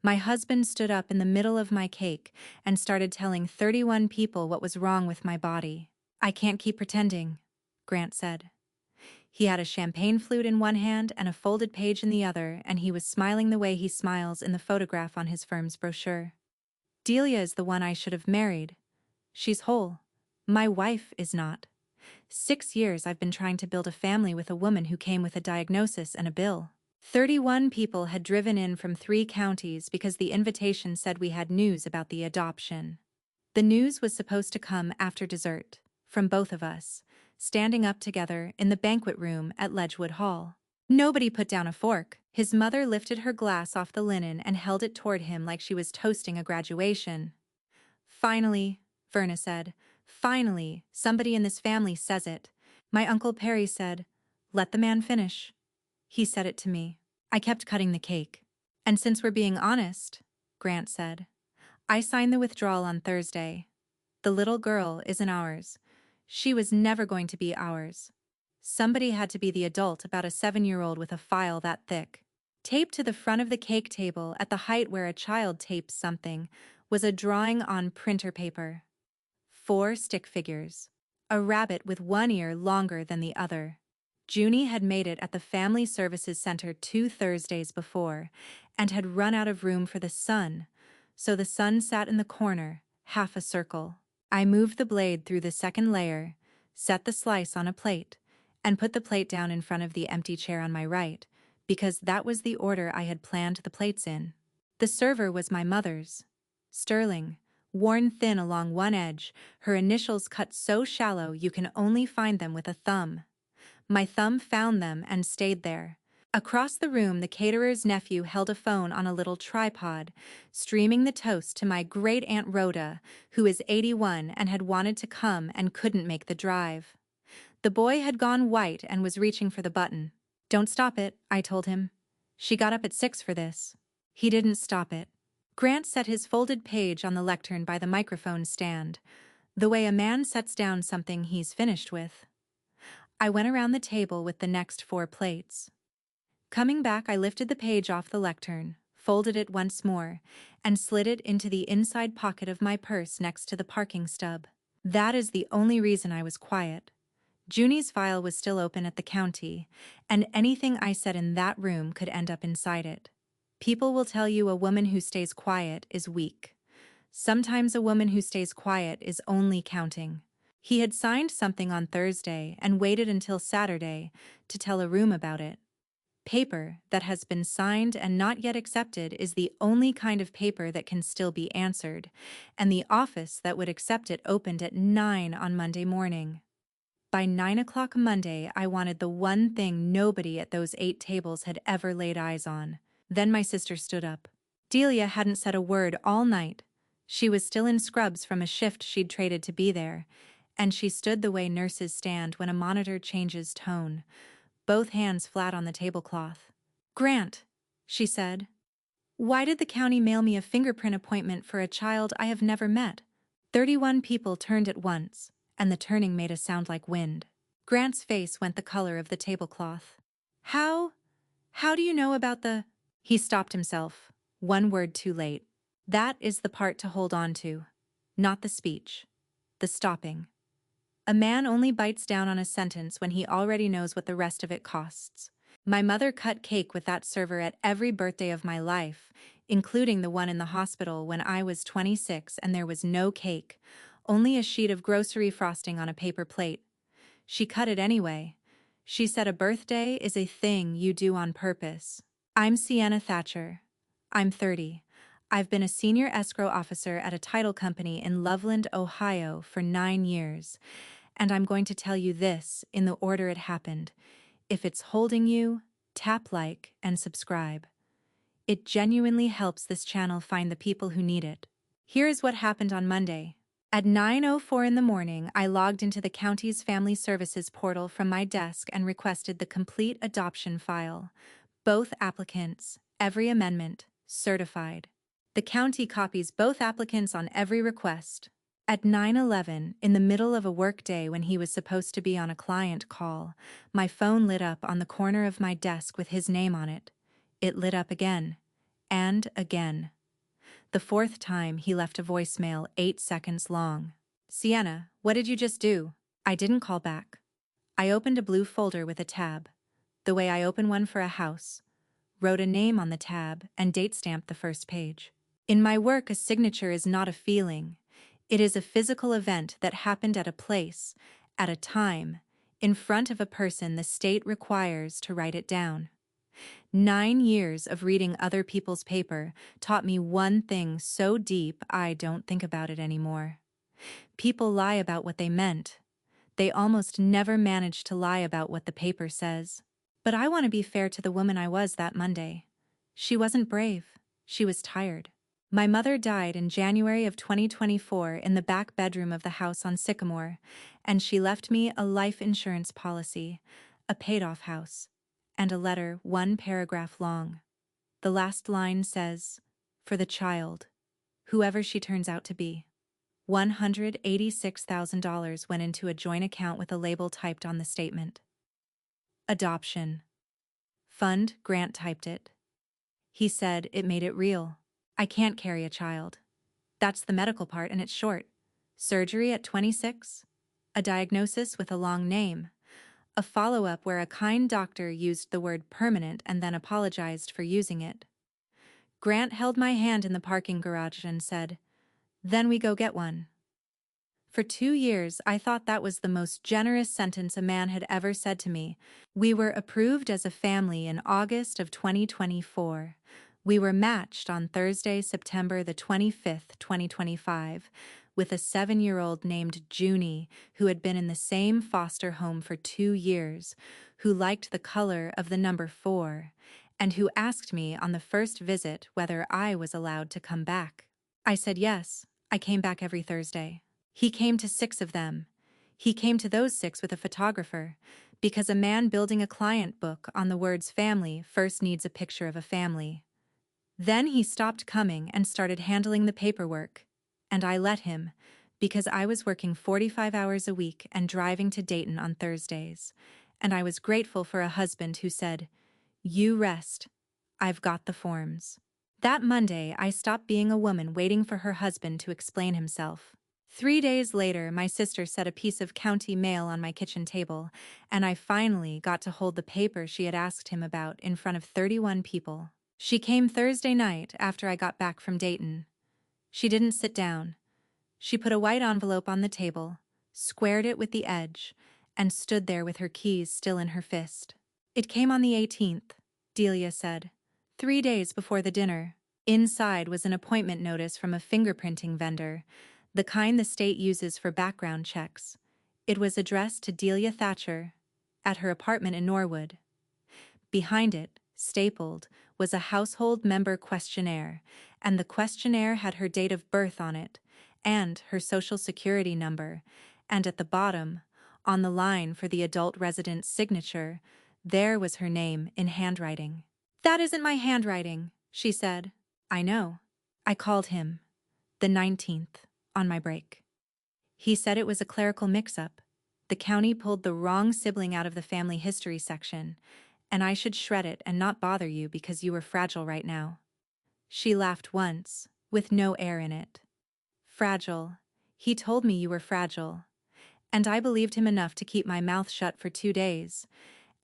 My husband stood up in the middle of my cake and started telling 31 people what was wrong with my body. "I can't keep pretending," Grant said. He had a champagne flute in one hand and a folded page in the other, and he was smiling the way he smiles in the photograph on his firm's brochure. "Delia is the one I should have married. She's whole. My wife is not. 6 years I've been trying to build a family with a woman who came with a diagnosis and a bill." 31 people had driven in from 3 counties because the invitation said we had news about the adoption. The news was supposed to come after dessert, from both of us, standing up together in the banquet room at Ledgewood Hall. Nobody put down a fork. His mother lifted her glass off the linen and held it toward him like she was toasting a graduation. "Finally," Verna said, "finally, somebody in this family says it." My Uncle Perry said, "Let the man finish." He said it to me. I kept cutting the cake. "And since we're being honest," Grant said, "I signed the withdrawal on Thursday. The little girl isn't ours. She was never going to be ours. Somebody had to be the adult about a 7-year-old with a file that thick." Taped to the front of the cake table at the height where a child tapes something was a drawing on printer paper. 4 stick figures. A rabbit with one ear longer than the other. Junie had made it at the Family Services Center 2 Thursdays before and had run out of room for the sun, so the sun sat in the corner, half a circle. I moved the blade through the second layer, set the slice on a plate, and put the plate down in front of the empty chair on my right, because that was the order I had planned the plates in. The server was my mother's. Sterling, worn thin along one edge, her initials cut so shallow you can only find them with a thumb. My thumb found them and stayed there. Across the room, the caterer's nephew held a phone on a little tripod, streaming the toast to my great-aunt Rhoda, who is 81 and had wanted to come and couldn't make the drive. The boy had gone white and was reaching for the button. "Don't stop it," I told him. "She got up at 6 for this." He didn't stop it. Grant set his folded page on the lectern by the microphone stand, the way a man sets down something he's finished with. I went around the table with the next 4 plates. Coming back, I lifted the page off the lectern, folded it once more, and slid it into the inside pocket of my purse next to the parking stub. That is the only reason I was quiet. Junie's file was still open at the county, and anything I said in that room could end up inside it. People will tell you a woman who stays quiet is weak. Sometimes a woman who stays quiet is only counting. He had signed something on Thursday and waited until Saturday to tell a room about it. Paper that has been signed and not yet accepted is the only kind of paper that can still be answered, and the office that would accept it opened at 9 on Monday morning. By 9 o'clock Monday, I wanted the one thing nobody at those 8 tables had ever laid eyes on. Then my sister stood up. Delia hadn't said a word all night. She was still in scrubs from a shift she'd traded to be there, and she stood the way nurses stand when a monitor changes tone, both hands flat on the tablecloth. "Grant," she said, "why did the county mail me a fingerprint appointment for a child I have never met?" 31 people turned at once, and the turning made a sound like wind. Grant's face went the color of the tablecloth. How do you know about the—" He stopped himself, one word too late. That is the part to hold on to. Not the speech. The stopping. A man only bites down on a sentence when he already knows what the rest of it costs. My mother cut cake with that server at every birthday of my life, including the one in the hospital when I was 26 and there was no cake, only a sheet of grocery frosting on a paper plate. She cut it anyway. She said a birthday is a thing you do on purpose. I'm Sienna Thatcher. I'm 30. I've been a senior escrow officer at a title company in Loveland, Ohio for 9 years. And I'm going to tell you this in the order it happened. If it's holding you, tap like and subscribe. It genuinely helps this channel find the people who need it. Here is what happened on Monday. At 9:04 in the morning, I logged into the county's Family Services portal from my desk and requested the complete adoption file. Both applicants, every amendment, certified. The county copies both applicants on every request. At 9:11, in the middle of a workday when he was supposed to be on a client call, my phone lit up on the corner of my desk with his name on it. It lit up again. And again. The fourth time he left a voicemail 8 seconds long. Sienna, what did you just do? I didn't call back. I opened a blue folder with a tab, the way I open one for a house, wrote a name on the tab, and date-stamped the first page. In my work, a signature is not a feeling. It is a physical event that happened at a place, at a time, in front of a person the state requires to write it down. 9 years of reading other people's paper taught me one thing so deep I don't think about it anymore. People lie about what they meant. They almost never manage to lie about what the paper says. But I want to be fair to the woman I was that Monday. She wasn't brave. She was tired. My mother died in January of 2024 in the back bedroom of the house on Sycamore, and she left me a life insurance policy, a paid-off house, and a letter 1 paragraph long. The last line says, "For the child, whoever she turns out to be." $186,000 went into a joint account with a label typed on the statement. Adoption. Fund, Grant typed it. He said it made it real. I can't carry a child. That's the medical part, and it's short. Surgery at 26? A diagnosis with a long name. A follow-up where a kind doctor used the word permanent and then apologized for using it. Grant held my hand in the parking garage and said, "Then we go get one." For 2 years, I thought that was the most generous sentence a man had ever said to me. We were approved as a family in August of 2024. We were matched on Thursday, September the 25th, 2025, with a 7-year-old named Junie, who had been in the same foster home for 2 years, who liked the color of the number 4, and who asked me on the first visit whether I was allowed to come back. I said yes. I came back every Thursday. He came to 6 of them. He came to those 6 with a photographer, because a man building a client book on the words family first needs a picture of a family. Then he stopped coming and started handling the paperwork, and I let him, because I was working 45 hours a week and driving to Dayton on Thursdays, and I was grateful for a husband who said, "You rest. I've got the forms." That Monday, I stopped being a woman waiting for her husband to explain himself. 3 days later, my sister set a piece of county mail on my kitchen table, and I finally got to hold the paper she had asked him about in front of 31 people. She came Thursday night after I got back from Dayton. She didn't sit down. She put a white envelope on the table, squared it with the edge, and stood there with her keys still in her fist. "It came on the 18th, Delia said, 3 days before the dinner. Inside was an appointment notice from a fingerprinting vendor, the kind the state uses for background checks. It was addressed to Delia Thatcher, at her apartment in Norwood. Behind it, stapled, was a household member questionnaire, and the questionnaire had her date of birth on it, and her social security number, and at the bottom, on the line for the adult resident's signature, there was her name in handwriting. "That isn't my handwriting," she said. "I know." I called him, the 19th, on my break. He said it was a clerical mix-up. The county pulled the wrong sibling out of the family history section, and I should shred it and not bother you because you were fragile right now. She laughed once, with no air in it. Fragile. He told me you were fragile. And I believed him enough to keep my mouth shut for 2 days.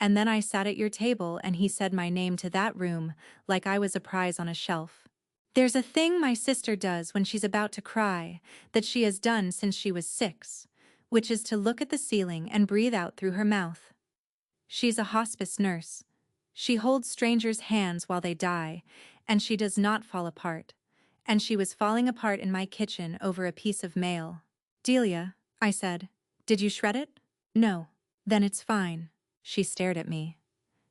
And then I sat at your table and he said my name to that room like I was a prize on a shelf. There's a thing my sister does when she's about to cry that she has done since she was 6, which is to look at the ceiling and breathe out through her mouth. She's a hospice nurse. She holds strangers' hands while they die, and she does not fall apart. And she was falling apart in my kitchen over a piece of mail. "Delia," I said, "did you shred it?" "No." "Then it's fine." She stared at me.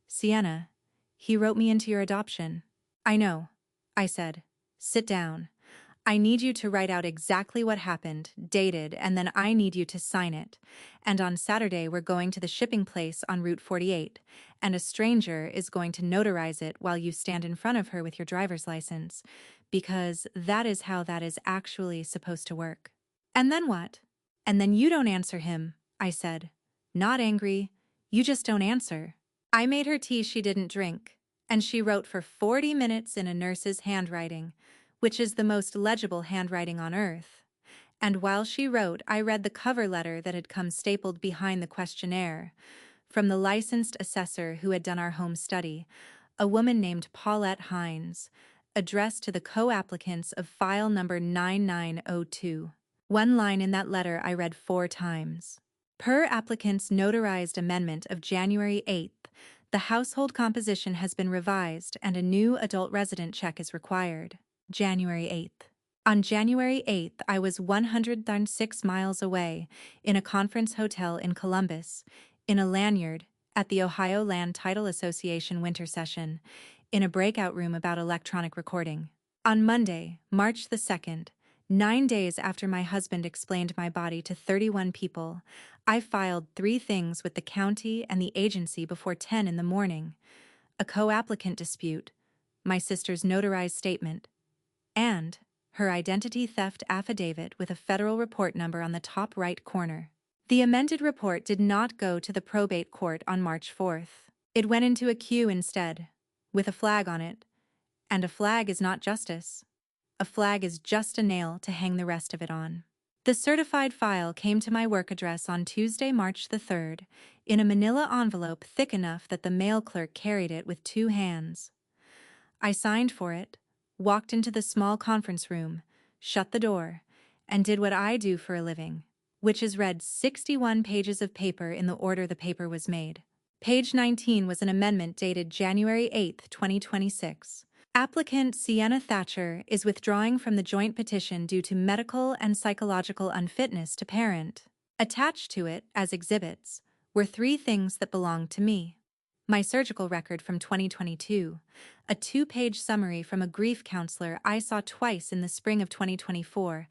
"Sienna, he wrote me into your adoption." "I know," I said. "Sit down. I need you to write out exactly what happened, dated, and then I need you to sign it. And on Saturday we're going to the shipping place on Route 48, and a stranger is going to notarize it while you stand in front of her with your driver's license, because that is how that is actually supposed to work." "And then what?" "And then you don't answer him," I said. "Not angry. You just don't answer." I made her tea she didn't drink, And she wrote for 40 minutes in a nurse's handwriting, which is the most legible handwriting on earth. And while she wrote, I read the cover letter that had come stapled behind the questionnaire, from the licensed assessor who had done our home study, a woman named Paulette Hines, addressed to the co-applicants of file number 9902. One line in that letter I read 4 times. Per applicant's notarized amendment of January 8th, the household composition has been revised and a new adult resident check is required. January 8th. On January 8th, I was 106 miles away, in a conference hotel in Columbus, in a lanyard, at the Ohio Land Title Association winter session, in a breakout room about electronic recording. On Monday, March the 2nd, 9 days after my husband explained my body to 31 people, I filed 3 things with the county and the agency before 10 in the morning: a co-applicant dispute, my sister's notarized statement, and her identity theft affidavit with a federal report number on the top right corner. The amended report did not go to the probate court on March 4th. It went into a queue instead, with a flag on it. And a flag is not justice. A flag is just a nail to hang the rest of it on. The certified file came to my work address on Tuesday, March the 3rd, in a manila envelope thick enough that the mail clerk carried it with 2 hands. I signed for it, walked into the small conference room, shut the door, and did what I do for a living, which is read 61 pages of paper in the order the paper was made. Page 19 was an amendment dated January 8, 2026. Applicant Sienna Thatcher is withdrawing from the joint petition due to medical and psychological unfitness to parent. Attached to it, as exhibits, were 3 things that belonged to me: my surgical record from 2022, a 2-page summary from a grief counselor I saw twice in the spring of 2024,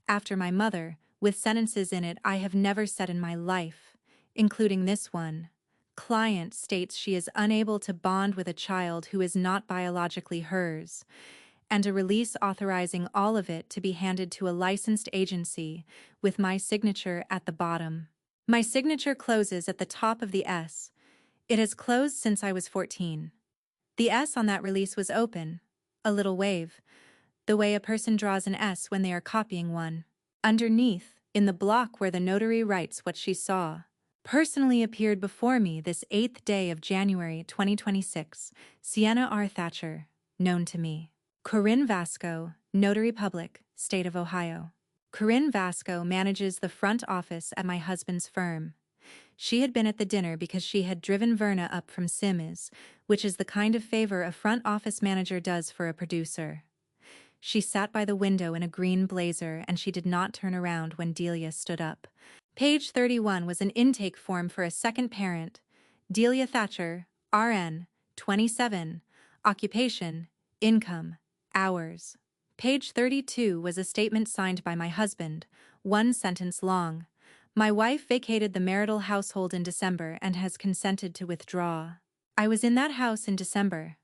after my mother, with sentences in it I have never said in my life, including this one: client states she is unable to bond with a child who is not biologically hers, and a release authorizing all of it to be handed to a licensed agency, with my signature at the bottom. My signature closes at the top of the S. It has closed since I was 14. The S on that release was open, a little wave, the way a person draws an S when they are copying one. Underneath, in the block where the notary writes what she saw, personally appeared before me this 8th day of January 2026, Sienna R. Thatcher, known to me. Corinne Vasco, Notary Public, State of Ohio. Corinne Vasco manages the front office at my husband's firm. She had been at the dinner because she had driven Verna up from Sims, which is the kind of favor a front office manager does for a producer. She sat by the window in a green blazer and she did not turn around when Delia stood up. Page 31 was an intake form for a second parent: Delia Thatcher, RN, 27, occupation, income, hours. Page 32 was a statement signed by my husband, 1 sentence long: my wife vacated the marital household in December and has consented to withdraw. I was in that house in December.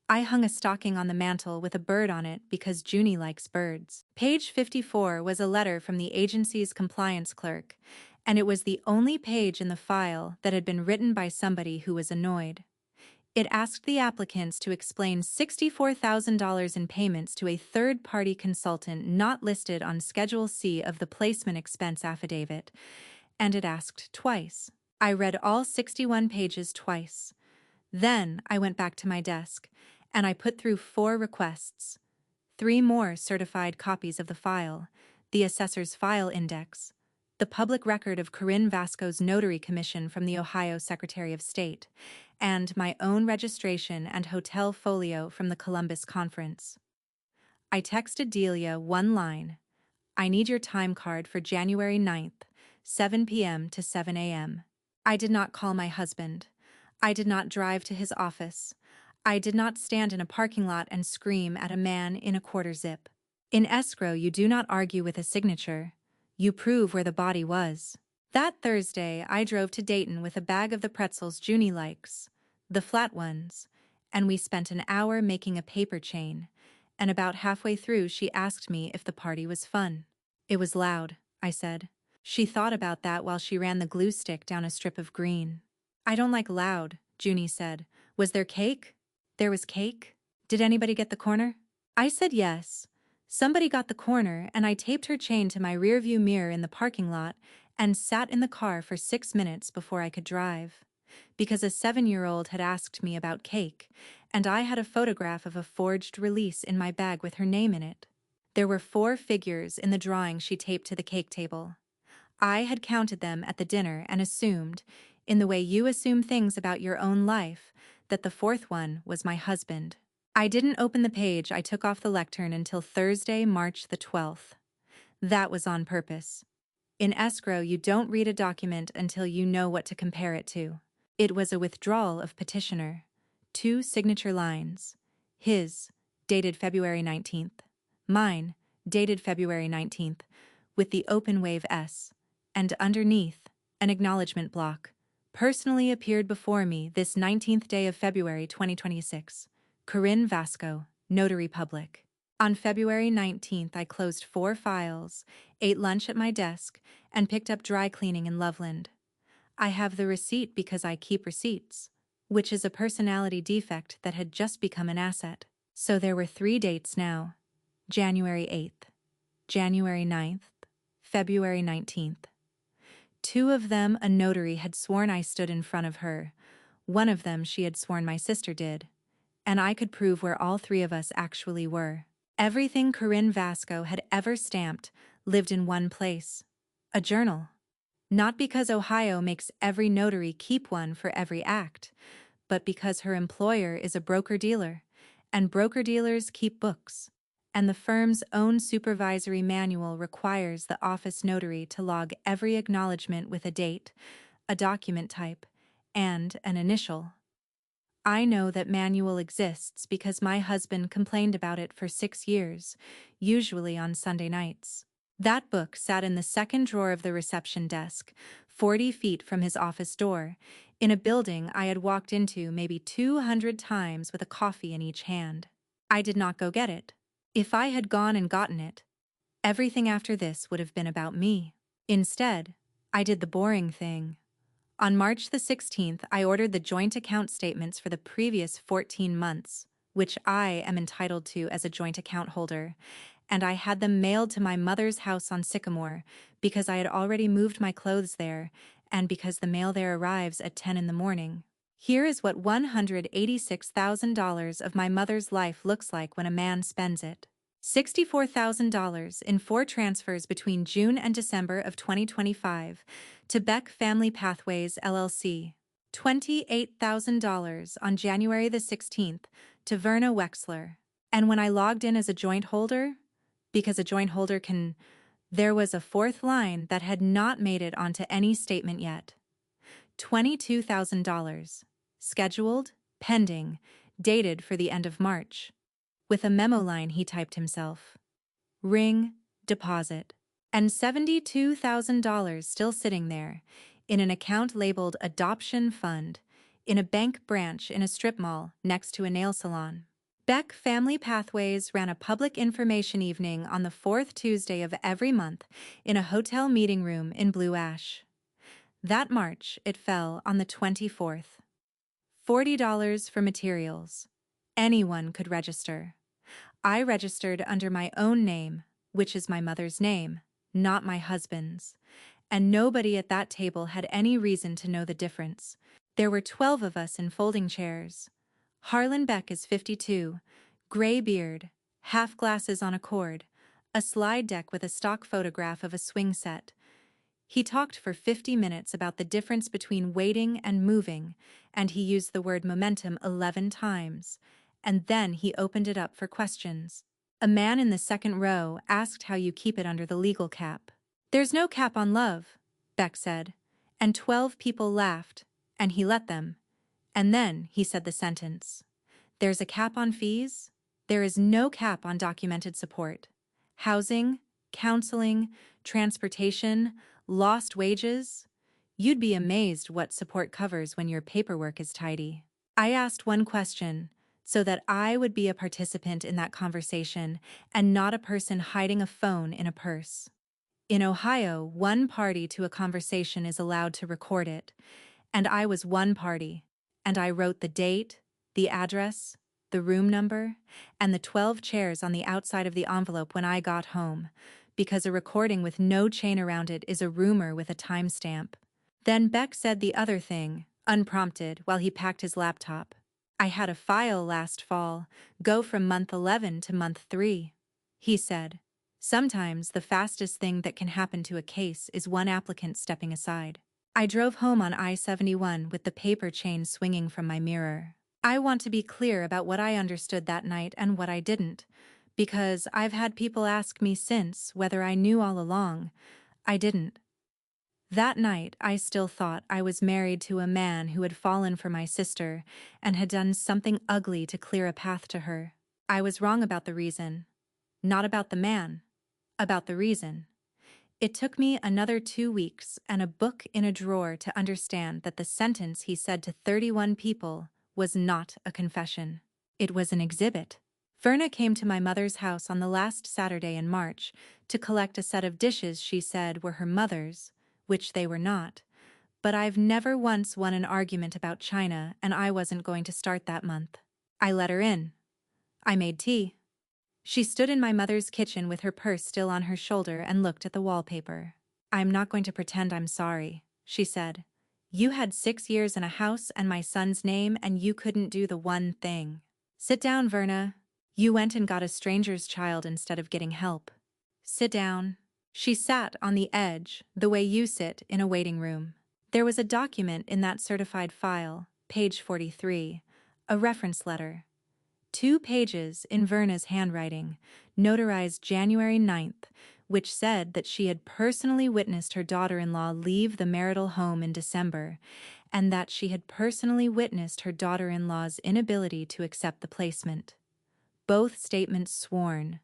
I hung a stocking on the mantel with a bird on it because Junie likes birds. Page 54 was a letter from the agency's compliance clerk, and it was the only page in the file that had been written by somebody who was annoyed. It asked the applicants to explain $64,000 in payments to a third-party consultant not listed on Schedule C of the placement expense affidavit, and it asked twice. I read all 61 pages twice. Then I went back to my desk, and I put through 4 requests: 3 more certified copies of the file, the assessor's file index, the public record of Corinne Vasco's notary commission from the Ohio Secretary of State, and my own registration and hotel folio from the Columbus conference. I texted Delia 1 line: I need your time card for January 9th, 7 p.m. to 7 a.m. I did not call my husband. I did not drive to his office. I did not stand in a parking lot and scream at a man in a quarter zip. In escrow, you do not argue with a signature. You prove where the body was. That Thursday, I drove to Dayton with a bag of the pretzels Junie likes, the flat ones, and we spent an hour making a paper chain, and about halfway through she asked me if the party was fun. It was loud, I said. She thought about that while she ran the glue stick down a strip of green. I don't like loud, Junie said. Was there cake? There was cake? Did anybody get the corner? I said yes. Somebody got the corner, and I taped her chain to my rearview mirror in the parking lot and sat in the car for 6 minutes before I could drive. Because a 7-year-old had asked me about cake, and I had a photograph of a forged release in my bag with her name in it. There were 4 figures in the drawing she taped to the cake table. I had counted them at the dinner and assumed, in the way you assume things about your own life, that the 4th one was my husband. I didn't open the page I took off the lectern until Thursday, March the 12th. That was on purpose. In escrow, you don't read a document until you know what to compare it to. It was a withdrawal of petitioner. 2 signature lines. His, dated February 19th. Mine, dated February 19th, with the open wave S. And underneath, an acknowledgement block. Personally appeared before me this 19th day of February 2026. Corinne Vasco, Notary Public. On February 19th, I closed 4 files, ate lunch at my desk, and picked up dry cleaning in Loveland. I have the receipt because I keep receipts, which is a personality defect that had just become an asset. So there were 3 dates now: January 8th, January 9th, February 19th. 2 of them a notary had sworn I stood in front of her. 1 of them she had sworn my sister did. And I could prove where all 3 of us actually were. Everything Corinne Vasco had ever stamped lived in one place: a journal. Not because Ohio makes every notary keep one for every act, but because her employer is a broker-dealer, and broker-dealers keep books, and the firm's own supervisory manual requires the office notary to log every acknowledgement with a date, a document type, and an initial. I know that manual exists because my husband complained about it for 6 years, usually on Sunday nights. That book sat in the second drawer of the reception desk, 40 feet from his office door, in a building I had walked into maybe 200 times with a coffee in each hand. I did not go get it. If I had gone and gotten it, everything after this would have been about me. Instead, I did the boring thing. On March the 16th, I ordered the joint account statements for the previous 14 months, which I am entitled to as a joint account holder, and I had them mailed to my mother's house on Sycamore because I had already moved my clothes there and because the mail there arrives at 10 in the morning. Here is what $186,000 of my mother's life looks like when a man spends it. $64,000 in 4 transfers between June and December of 2025 to Beck Family Pathways, LLC. $28,000 on January the 16th to Verna Wexler. And when I logged in as a joint holder, because a joint holder can, there was a 4th line that had not made it onto any statement yet. $22,000. Scheduled, pending, dated for the end of March. With a memo line he typed himself. Ring, deposit. And $72,000 still sitting there, in an account labeled Adoption Fund, in a bank branch in a strip mall next to a nail salon. Beck Family Pathways ran a public information evening on the 4th Tuesday of every month in a hotel meeting room in Blue Ash. That March, it fell on the 24th. $40 for materials. Anyone could register. I registered under my own name, which is my mother's name, not my husband's, and nobody at that table had any reason to know the difference. There were 12 of us in folding chairs. Harlan Beck is 52, gray beard, half glasses on a cord, a slide deck with a stock photograph of a swing set. He talked for 50 minutes about the difference between waiting and moving, and he used the word momentum 11 times, and then he opened it up for questions. A man in the second row asked how you keep it under the legal cap. "There's no cap on love," Beck said, and 12 people laughed, and he let them. And then he said the sentence. "There's a cap on fees. There is no cap on documented support. Housing, counseling, transportation, lost wages. You'd be amazed what support covers when your paperwork is tidy." I asked one question, so that I would be a participant in that conversation and not a person hiding a phone in a purse. In Ohio, one party to a conversation is allowed to record it, and I was one party, and I wrote the date, the address, the room number, and the 12 chairs on the outside of the envelope when I got home, because a recording with no chain around it is a rumor with a timestamp. Then Beck said the other thing, unprompted, while he packed his laptop. I had a file last fall, go from month 11 to month 3. He said, sometimes the fastest thing that can happen to a case is one applicant stepping aside. I drove home on I-71 with the paper chain swinging from my mirror. I want to be clear about what I understood that night and what I didn't, because I've had people ask me since whether I knew all along. I didn't. That night, I still thought I was married to a man who had fallen for my sister and had done something ugly to clear a path to her. I was wrong about the reason. Not about the man. About the reason. It took me another 2 weeks and a book in a drawer to understand that the sentence he said to 31 people was not a confession. It was an exhibit. Verna came to my mother's house on the last Saturday in March to collect a set of dishes she said were her mother's, which they were not, but I've never once won an argument about China, and I wasn't going to start that month. I let her in. I made tea. She stood in my mother's kitchen with her purse still on her shoulder and looked at the wallpaper. I'm not going to pretend I'm sorry, she said. You had 6 years in a house and my son's name, and you couldn't do the one thing. Sit down, Verna. You went and got a stranger's child instead of getting help. Sit down. She sat on the edge, the way you sit in a waiting room. There was a document in that certified file, page 43, a reference letter. 2 pages in Verna's handwriting, notarized January 9th, which said that she had personally witnessed her daughter-in-law leave the marital home in December, and that she had personally witnessed her daughter-in-law's inability to accept the placement. Both statements sworn,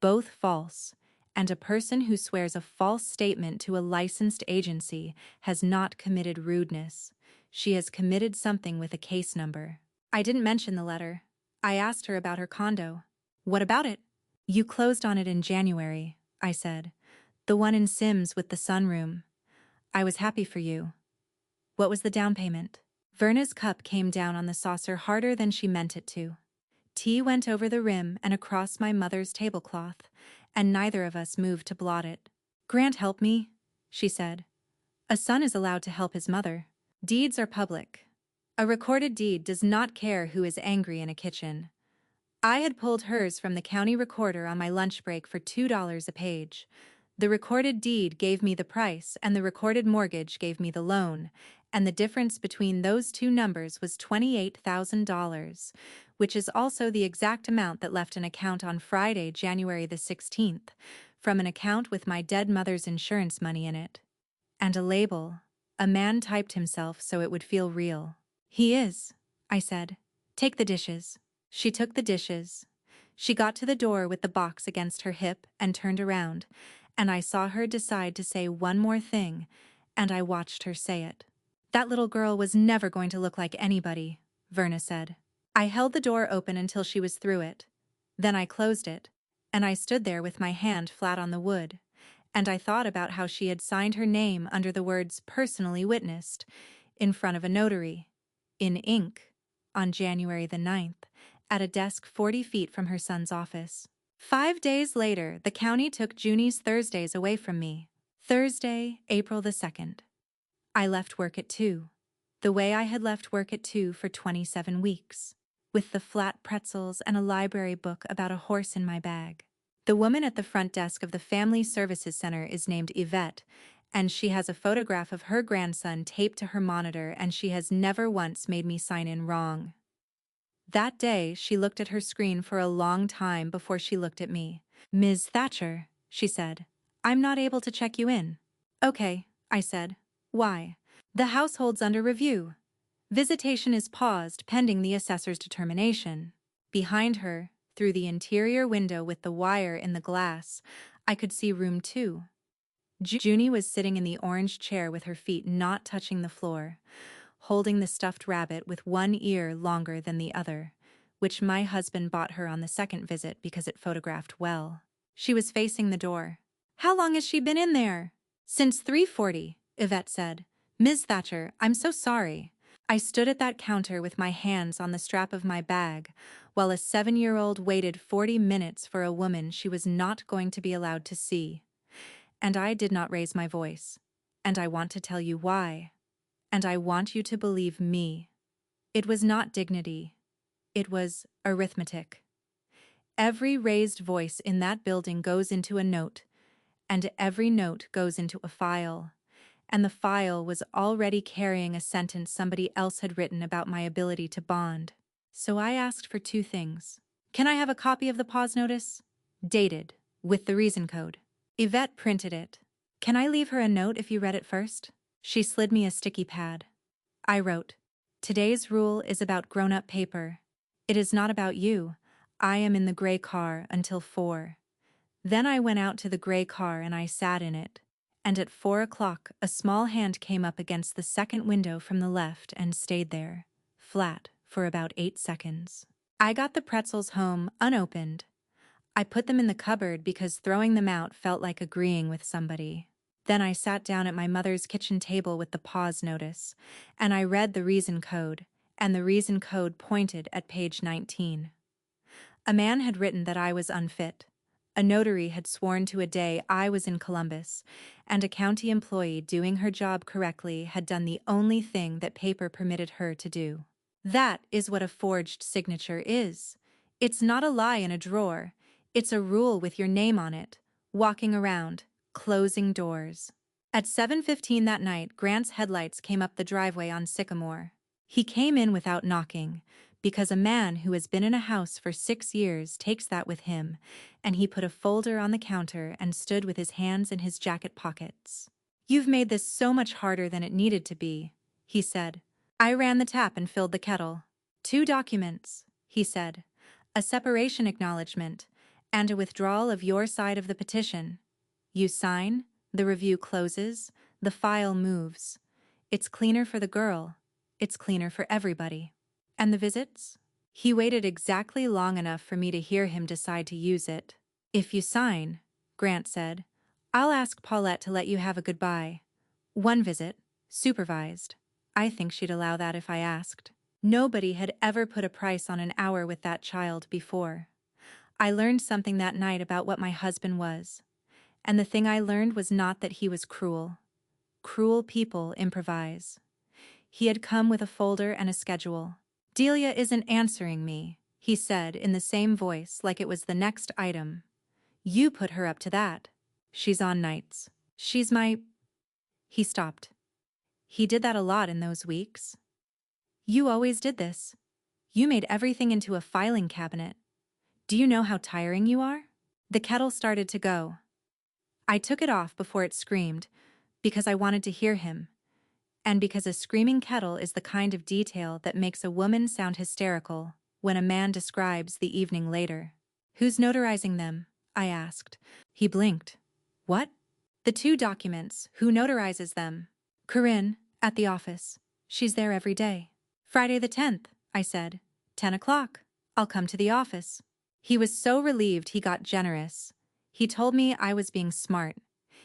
both false, and a person who swears a false statement to a licensed agency has not committed rudeness. She has committed something with a case number. I didn't mention the letter. I asked her about her condo. What about it? You closed on it in January, I said. The one in Sims with the sunroom. I was happy for you. What was the down payment? Verna's cup came down on the saucer harder than she meant it to. Tea went over the rim and across my mother's tablecloth, and neither of us moved to blot it. Grant, help me, she said. A son is allowed to help his mother. Deeds are public. A recorded deed does not care who is angry in a kitchen. I had pulled hers from the county recorder on my lunch break for $2 a page. The recorded deed gave me the price, and the recorded mortgage gave me the loan, and the difference between those two numbers was $28,000, which is also the exact amount that left an account on Friday, January the 16th, from an account with my dead mother's insurance money in it. And a label. A man typed himself so it would feel real. He is, I said. Take the dishes. She took the dishes. She got to the door with the box against her hip and turned around, and I saw her decide to say one more thing, and I watched her say it. That little girl was never going to look like anybody, Verna said. I held the door open until she was through it. Then I closed it, and I stood there with my hand flat on the wood, and I thought about how she had signed her name under the words "personally witnessed" in front of a notary, in ink, on January the 9th, at a desk 40 feet from her son's office. 5 days later, the county took Junie's Thursdays away from me. Thursday, April the 2nd. I left work at 2. The way I had left work at 2 for 27 weeks. With the flat pretzels and a library book about a horse in my bag. The woman at the front desk of the Family Services Center is named Yvette, and she has a photograph of her grandson taped to her monitor, and she has never once made me sign in wrong. That day, she looked at her screen for a long time before she looked at me. Ms. Thatcher, she said, I'm not able to check you in. Okay, I said. Why? The household's under review. Visitation is paused pending the assessor's determination. Behind her, through the interior window with the wire in the glass, I could see room 2. Junie was sitting in the orange chair with her feet not touching the floor, holding the stuffed rabbit with one ear longer than the other, which my husband bought her on the second visit because it photographed well. She was facing the door. How long has she been in there? Since 3:40, Yvette said. Ms. Thatcher, I'm so sorry. I stood at that counter with my hands on the strap of my bag, while a 7-year-old waited 40 minutes for a woman she was not going to be allowed to see. And I did not raise my voice. And I want to tell you why. And I want you to believe me. It was not dignity. It was arithmetic. Every raised voice in that building goes into a note, and every note goes into a file. And the file was already carrying a sentence somebody else had written about my ability to bond. So I asked for 2 things. Can I have a copy of the pause notice? Dated, with the reason code. Yvette printed it. Can I leave her a note if you read it first? She slid me a sticky pad. I wrote, today's rule is about grown-up paper. It is not about you. I am in the gray car until 4. Then I went out to the gray car and I sat in it. And at 4 o'clock, a small hand came up against the second window from the left and stayed there, flat, for about 8 seconds. I got the pretzels home unopened. I put them in the cupboard because throwing them out felt like agreeing with somebody. Then I sat down at my mother's kitchen table with the pause notice, and I read the reason code, and the reason code pointed at page 19. A man had written that I was unfit. A notary had sworn to a day I was in Columbus, and a county employee doing her job correctly had done the only thing that paper permitted her to do. That is what a forged signature is. It's not a lie in a drawer. It's a rule with your name on it, walking around, closing doors. At 7:15 that night, Grant's headlights came up the driveway on Sycamore. He came in without knocking, because a man who has been in a house for 6 years takes that with him, and he put a folder on the counter and stood with his hands in his jacket pockets. You've made this so much harder than it needed to be, he said. I ran the tap and filled the kettle. 2 documents, he said. A separation acknowledgement, and a withdrawal of your side of the petition. You sign, the review closes, the file moves. It's cleaner for the girl. It's cleaner for everybody. And the visits? He waited exactly long enough for me to hear him decide to use it. If you sign, Grant said, I'll ask Paulette to let you have a goodbye. 1 visit, supervised. I think she'd allow that if I asked. Nobody had ever put a price on an hour with that child before. I learned something that night about what my husband was. And the thing I learned was not that he was cruel. Cruel people improvise. He had come with a folder and a schedule. Delia isn't answering me, he said in the same voice like it was the next item. You put her up to that. She's on nights. She's my... He stopped. He did that a lot in those weeks. You always did this. You made everything into a filing cabinet. Do you know how tiring you are? The kettle started to go. I took it off before it screamed, because I wanted to hear him, and because a screaming kettle is the kind of detail that makes a woman sound hysterical when a man describes the evening later. Who's notarizing them? I asked. He blinked. What? The 2 documents. Who notarizes them? Corinne, at the office. She's there every day. Friday the 10th, I said. 10 o'clock. I'll come to the office. He was so relieved he got generous. He told me I was being smart.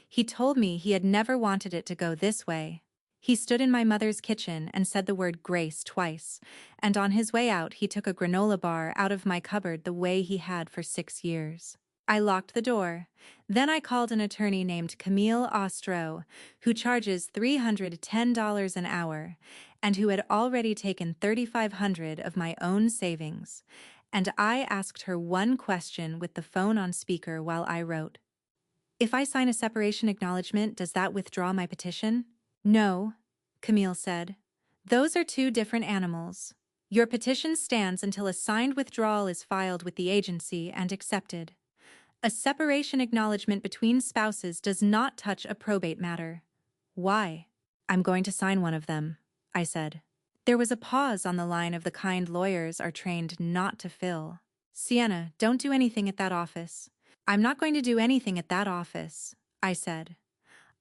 He told me he had never wanted it to go this way. He stood in my mother's kitchen and said the word grace twice, and on his way out he took a granola bar out of my cupboard the way he had for 6 years. I locked the door. Then I called an attorney named Camille Ostro, who charges $310 an hour, and who had already taken $3,500 of my own savings, and I asked her 1 question with the phone on speaker while I wrote. If I sign a separation acknowledgement, does that withdraw my petition? No, Camille said. Those are 2 different animals. Your petition stands until a signed withdrawal is filed with the agency and accepted. A separation acknowledgement between spouses does not touch a probate matter. Why? I'm going to sign one of them, I said. There was a pause on the line of the kind lawyers are trained not to fill. Sienna, don't do anything at that office. I'm not going to do anything at that office, I said.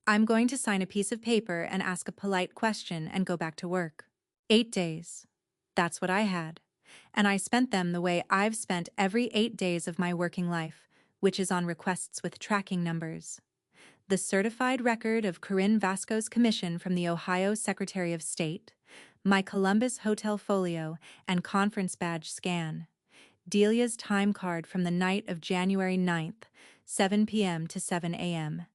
I'm going to sign a piece of paper and ask a polite question and go back to work. 8 days. That's what I had. And I spent them the way I've spent every 8 days of my working life, which is on requests with tracking numbers. The certified record of Corinne Vasco's commission from the Ohio Secretary of State, my Columbus hotel folio and conference badge scan, Delia's time card from the night of January 9th, 7 p.m. to 7 a.m.,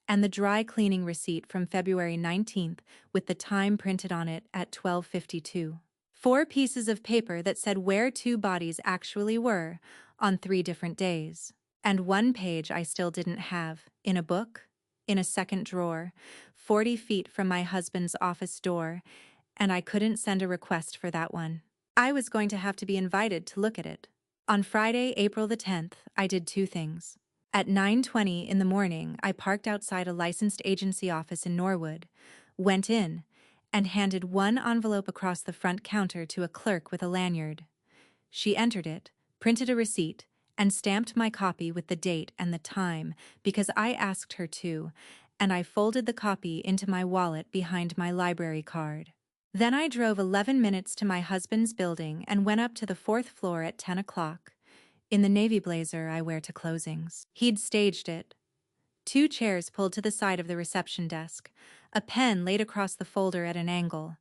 and the dry cleaning receipt from February 19th with the time printed on it at 12:52. 4 pieces of paper that said where 2 bodies actually were on 3 different days. And 1 page I still didn't have, in a book, in a second drawer, 40 feet from my husband's office door, and I couldn't send a request for that one. I was going to have to be invited to look at it. On Friday, April the 10th, I did 2 things. At 9:20 in the morning, I parked outside a licensed agency office in Norwood, went in, and handed 1 envelope across the front counter to a clerk with a lanyard. She entered it, printed a receipt, and stamped my copy with the date and the time because I asked her to, and I folded the copy into my wallet behind my library card. Then I drove 11 minutes to my husband's building and went up to the 4th floor at 10 o'clock, in the navy blazer I wear to closings. He'd staged it. 2 chairs pulled to the side of the reception desk, a pen laid across the folder at an angle,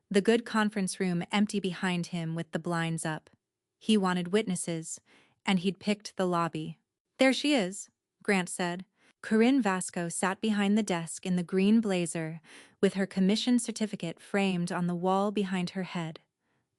the good conference room empty behind him with the blinds up. He wanted witnesses, and he'd picked the lobby. "There she is," Grant said. Corinne Vasco sat behind the desk in the green blazer, with her commission certificate framed on the wall behind her head,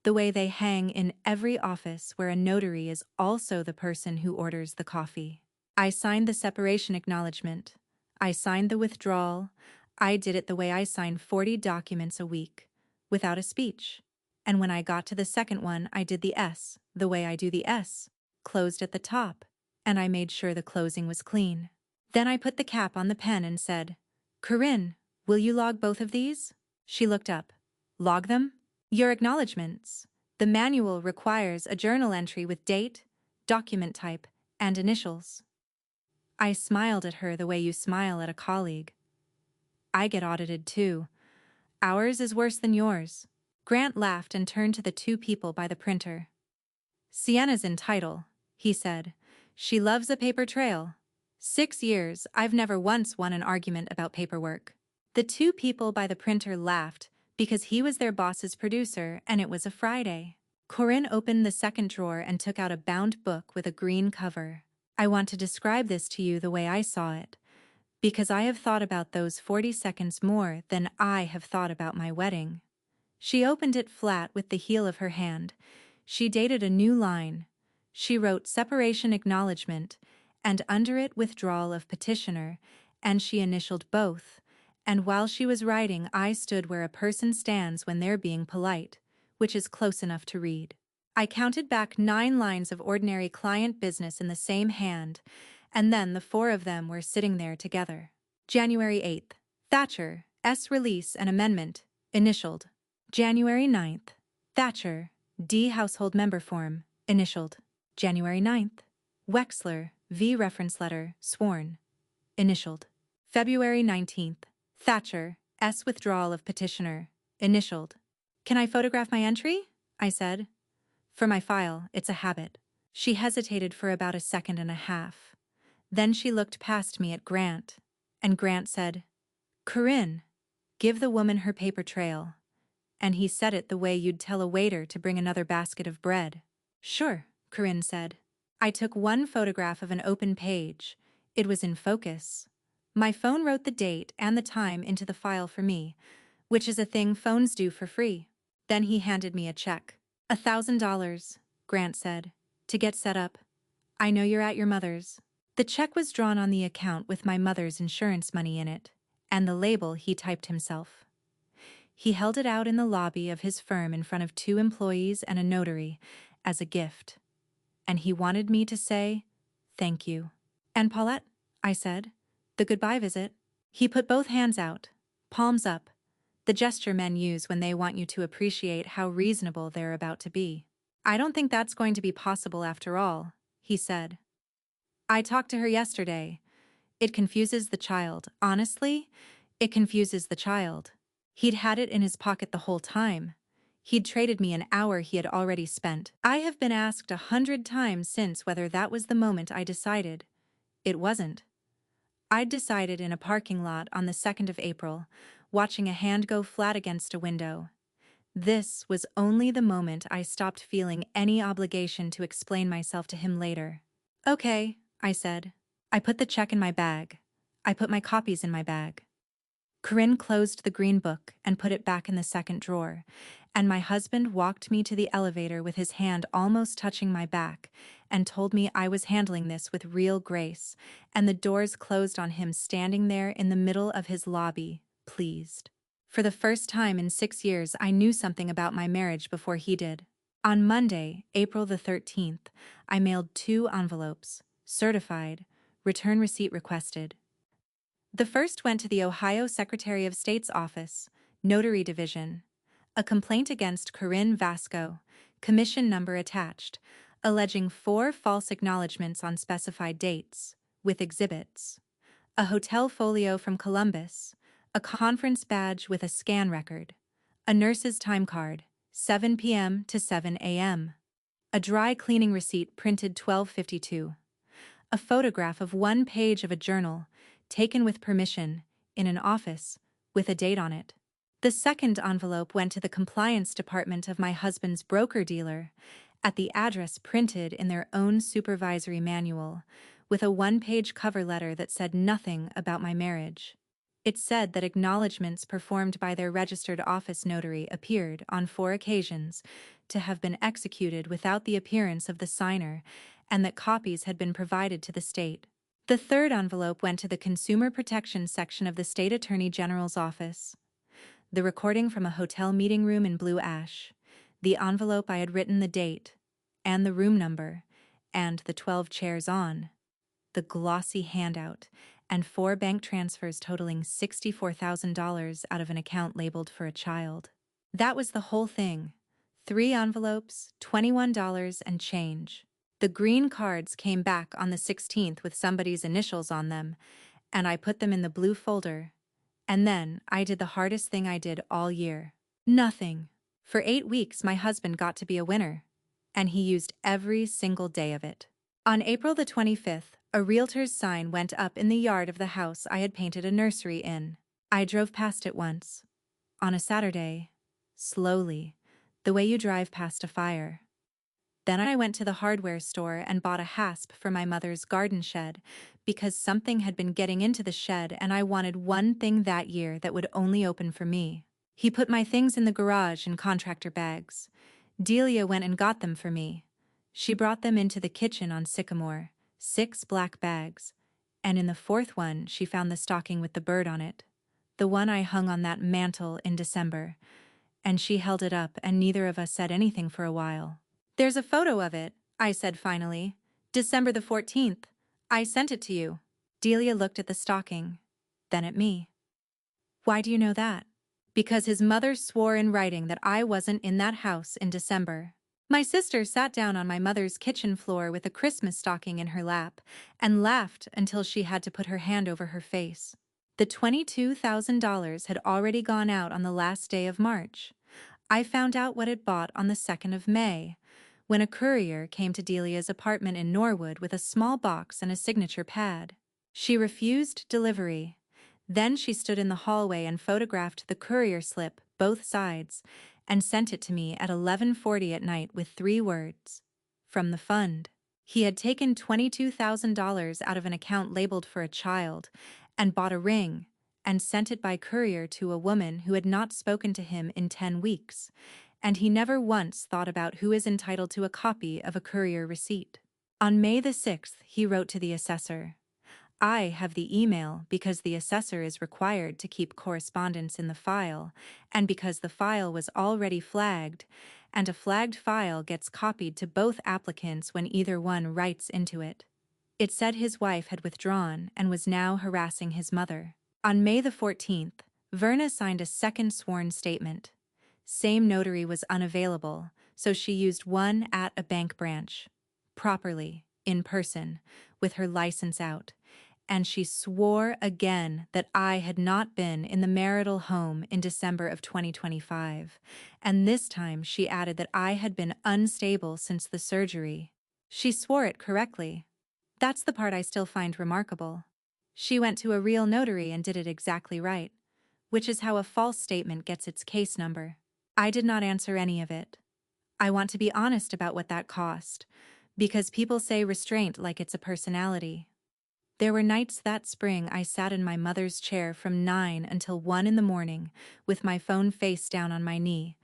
the way they hang in every office where a notary is also the person who orders the coffee. I signed the separation acknowledgement. I signed the withdrawal. I did it the way I sign 40 documents a week, without a speech. And when I got to the second one, I did the S, the way I do the S, closed at the top, and I made sure the closing was clean. Then I put the cap on the pen and said, "Corinne, will you log both of these?" She looked up. "Log them?" "Your acknowledgements. The manual requires a journal entry with date, document type, and initials." I smiled at her the way you smile at a colleague. "I get audited too. Ours is worse than yours." Grant laughed and turned to the 2 people by the printer. "Sienna's in title," he said. "She loves a paper trail. 6 years, I've never once won an argument about paperwork." The 2 people by the printer laughed because he was their boss's producer and it was a Friday. Corinne opened the second drawer and took out a bound book with a green cover. "I want to describe this to you the way I saw it, because I have thought about those 40 seconds more than I have thought about my wedding." She opened it flat with the heel of her hand. She dated a new line. She wrote separation acknowledgement, and under it withdrawal of petitioner, and she initialed both, and while she was writing I stood where a person stands when they're being polite, which is close enough to read. I counted back 9 lines of ordinary client business in the same hand, and then the 4 of them were sitting there together. January 8th. Thatcher, S. Release and amendment, initialed. January 9th. Thatcher, D. Household member form, initialed. January 9th. Wexler, V. Reference letter, sworn, initialed. February 19th. Thatcher, S. Withdrawal of petitioner, initialed. "Can I photograph my entry?" I said. "For my file, it's a habit." She hesitated for about a second and a half. Then she looked past me at Grant, and Grant said, "Corinne, give the woman her paper trail." And he said it the way you'd tell a waiter to bring another basket of bread. "Sure," Corinne said. I took 1 photograph of an open page. It was in focus. My phone wrote the date and the time into the file for me, which is a thing phones do for free. Then he handed me a check. $1,000, Grant said, "to get set up. I know you're at your mother's." The check was drawn on the account with my mother's insurance money in it, and the label he typed himself. He held it out in the lobby of his firm in front of 2 employees and a notary as a gift. And he wanted me to say, "Thank you." "And Paulette," I said, "the goodbye visit." He put both hands out, palms up, the gesture men use when they want you to appreciate how reasonable they're about to be. "I don't think that's going to be possible after all," he said. "I talked to her yesterday. It confuses the child. Honestly, it confuses the child." He'd had it in his pocket the whole time. He'd traded me an hour he had already spent. I have been asked 100 times since whether that was the moment I decided. It wasn't. I'd decided in a parking lot on the 2nd of April, watching a hand go flat against a window. This was only the moment I stopped feeling any obligation to explain myself to him later. "Okay," I said. I put the check in my bag. I put my copies in my bag. Corinne closed the green book and put it back in the second drawer, and my husband walked me to the elevator with his hand almost touching my back and told me I was handling this with real grace, and the doors closed on him standing there in the middle of his lobby, pleased. For the first time in 6 years, I knew something about my marriage before he did. On Monday, April the 13th, I mailed 2 envelopes, certified, return receipt requested. The first went to the Ohio Secretary of State's office, Notary Division. A complaint against Corinne Vasco, commission number attached, alleging 4 false acknowledgments on specified dates, with exhibits. A hotel folio from Columbus, a conference badge with a scan record, a nurse's time card, 7 p.m. to 7 a.m., a dry cleaning receipt printed 12/52, a photograph of 1 page of a journal, taken with permission, in an office, with a date on it. The second envelope went to the compliance department of my husband's broker-dealer, at the address printed in their own supervisory manual, with a 1-page cover letter that said nothing about my marriage. It said that acknowledgments performed by their registered office notary appeared, on 4 occasions, to have been executed without the appearance of the signer, and that copies had been provided to the state. The third envelope went to the Consumer Protection section of the State Attorney General's office. The recording from a hotel meeting room in Blue Ash, the envelope I had written the date, and the room number, and the 12 chairs on, the glossy handout, and 4 bank transfers totaling $64,000 out of an account labeled for a child. That was the whole thing. 3 envelopes, $21 and change. The green cards came back on the 16th with somebody's initials on them, and I put them in the blue folder. And then I did the hardest thing I did all year. Nothing. For 8 weeks my husband got to be a winner, and he used every single day of it. On April the 25th, a realtor's sign went up in the yard of the house I had painted a nursery in. I drove past it once. On a Saturday. Slowly. The way you drive past a fire. Then I went to the hardware store and bought a hasp for my mother's garden shed, because something had been getting into the shed and I wanted one thing that year that would only open for me. He put my things in the garage in contractor bags. Delia went and got them for me. She brought them into the kitchen on Sycamore, 6 black bags, and in the 4th one she found the stocking with the bird on it, the one I hung on that mantel in December, and she held it up and neither of us said anything for a while. "There's a photo of it," I said finally. "December the 14th. I sent it to you." Delia looked at the stocking, then at me. "Why do you know that?" "Because his mother swore in writing that I wasn't in that house in December." My sister sat down on my mother's kitchen floor with a Christmas stocking in her lap and laughed until she had to put her hand over her face. The $22,000 had already gone out on the last day of March. I found out what it bought on the 2nd of May, when a courier came to Delia's apartment in Norwood with a small box and a signature pad. She refused delivery. Then she stood in the hallway and photographed the courier slip, both sides, and sent it to me at 11:40 at night with 3 words. From the fund. He had taken $22,000 out of an account labeled for a child, and bought a ring, and sent it by courier to a woman who had not spoken to him in 10 weeks, and he never once thought about who is entitled to a copy of a courier receipt. On May the 6th, he wrote to the assessor. I have the email because the assessor is required to keep correspondence in the file, and because the file was already flagged, and a flagged file gets copied to both applicants when either one writes into it. It said his wife had withdrawn and was now harassing his mother. On May the 14th, Verna signed a second sworn statement. Same notary was unavailable, so she used one at a bank branch. Properly, in person, with her license out. And she swore again that I had not been in the marital home in December of 2025, and this time she added that I had been unstable since the surgery. She swore it correctly. That's the part I still find remarkable. She went to a real notary and did it exactly right, which is how a false statement gets its case number. I did not answer any of it. I want to be honest about what that cost, because people say restraint like it's a personality. There were nights that spring I sat in my mother's chair from 9 until 1 in the morning, with my phone face down on my knee,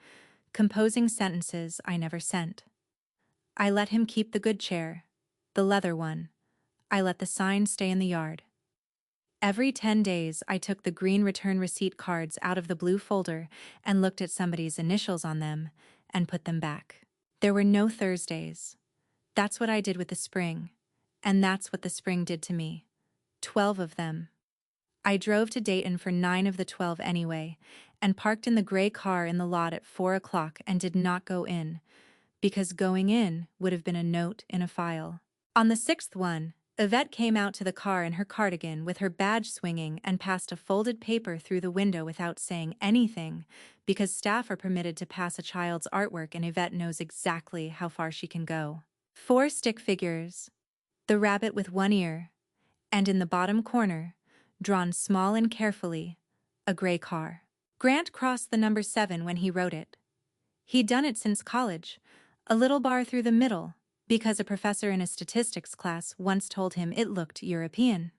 composing sentences I never sent. I let him keep the good chair, the leather one. I let the sign stay in the yard. Every 10 days, I took the green return receipt cards out of the blue folder and looked at somebody's initials on them and put them back. There were no Thursdays. That's what I did with the spring. And that's what the spring did to me. 12 of them. I drove to Dayton for 9 of the 12 anyway, and parked in the gray car in the lot at 4 o'clock and did not go in, because going in would have been a note in a file. On the 6th one, Yvette came out to the car in her cardigan with her badge swinging and passed a folded paper through the window without saying anything, because staff are permitted to pass a child's artwork and Yvette knows exactly how far she can go. 4 stick figures. The rabbit with one ear, and in the bottom corner, drawn small and carefully, a gray car. Grant crossed the number 7 when he wrote it. He'd done it since college, a little bar through the middle, because a professor in a statistics class once told him it looked European.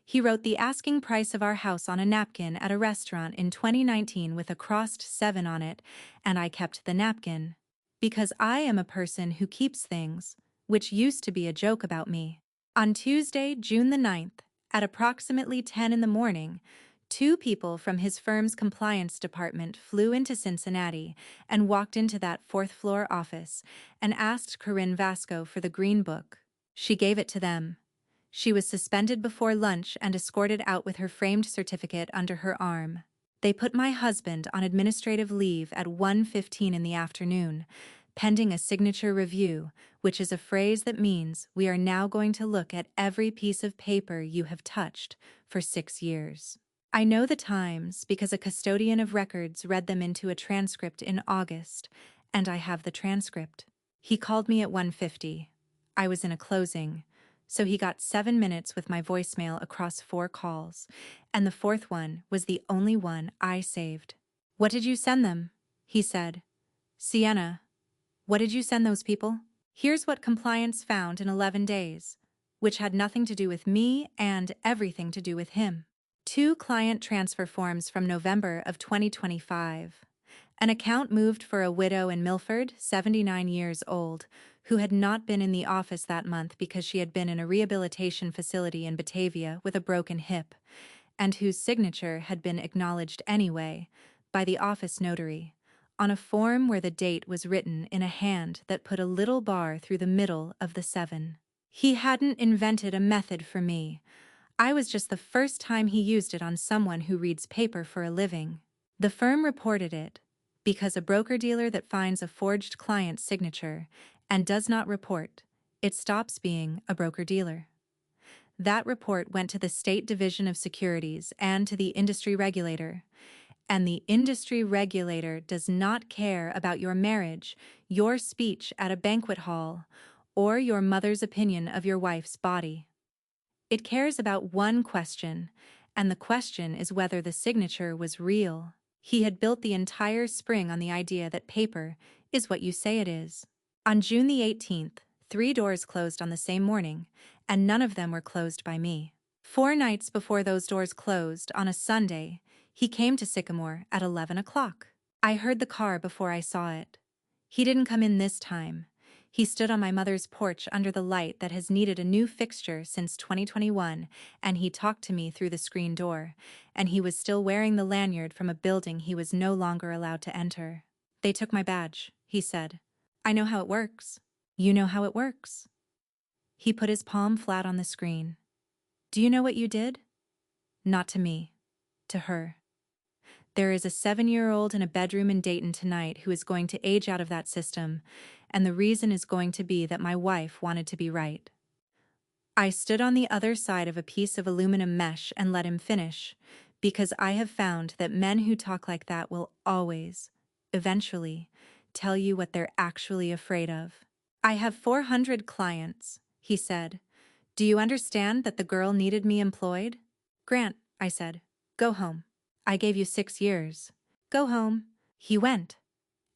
He wrote the asking price of our house on a napkin at a restaurant in 2019 with a crossed 7 on it, and I kept the napkin. Because I am a person who keeps things, which used to be a joke about me. On Tuesday, June the 9th, at approximately 10 in the morning, 2 people from his firm's compliance department flew into Cincinnati and walked into that 4th-floor office and asked Corinne Vasco for the Green Book. She gave it to them. She was suspended before lunch and escorted out with her framed certificate under her arm. They put my husband on administrative leave at 1:15 in the afternoon, pending a signature review, which is a phrase that means we are now going to look at every piece of paper you have touched for 6 years. I know the times because a custodian of records read them into a transcript in August, and I have the transcript. He called me at 1:50. I was in a closing, so he got 7 minutes with my voicemail across 4 calls, and the 4th one was the only one I saved. "What did you send them?" he said. "Sienna, what did you send those people?" Here's what compliance found in 11 days, which had nothing to do with me and everything to do with him. 2 client transfer forms from November of 2025. An account moved for a widow in Milford, 79 years old, who had not been in the office that month because she had been in a rehabilitation facility in Batavia with a broken hip, and whose signature had been acknowledged anyway by the office notary, on a form where the date was written in a hand that put a little bar through the middle of the 7. He hadn't invented a method for me. I was just the first time he used it on someone who reads paper for a living. The firm reported it, because a broker-dealer that finds a forged client's signature and does not report, it stops being a broker-dealer. That report went to the State Division of Securities and to the industry regulator. And the industry regulator does not care about your marriage, your speech at a banquet hall, or your mother's opinion of your wife's body. It cares about one question, and the question is whether the signature was real. He had built the entire spring on the idea that paper is what you say it is. On June the 18th, 3 doors closed on the same morning, and none of them were closed by me. 4 nights before those doors closed, on a Sunday, he came to Sycamore at 11 o'clock. I heard the car before I saw it. He didn't come in this time. He stood on my mother's porch under the light that has needed a new fixture since 2021, and he talked to me through the screen door, and he was still wearing the lanyard from a building he was no longer allowed to enter. "They took my badge," he said. "I know how it works." "You know how it works." He put his palm flat on the screen. "Do you know what you did?" "Not to me. To her. There is a 7-year-old in a bedroom in Dayton tonight who is going to age out of that system, and the reason is going to be that my wife wanted to be right." I stood on the other side of a piece of aluminum mesh and let him finish, because I have found that men who talk like that will always, eventually, tell you what they're actually afraid of. "I have 400 clients," he said. "Do you understand that the girl needed me employed?" "Grant," I said, "go home. I gave you 6 years. Go home." He went.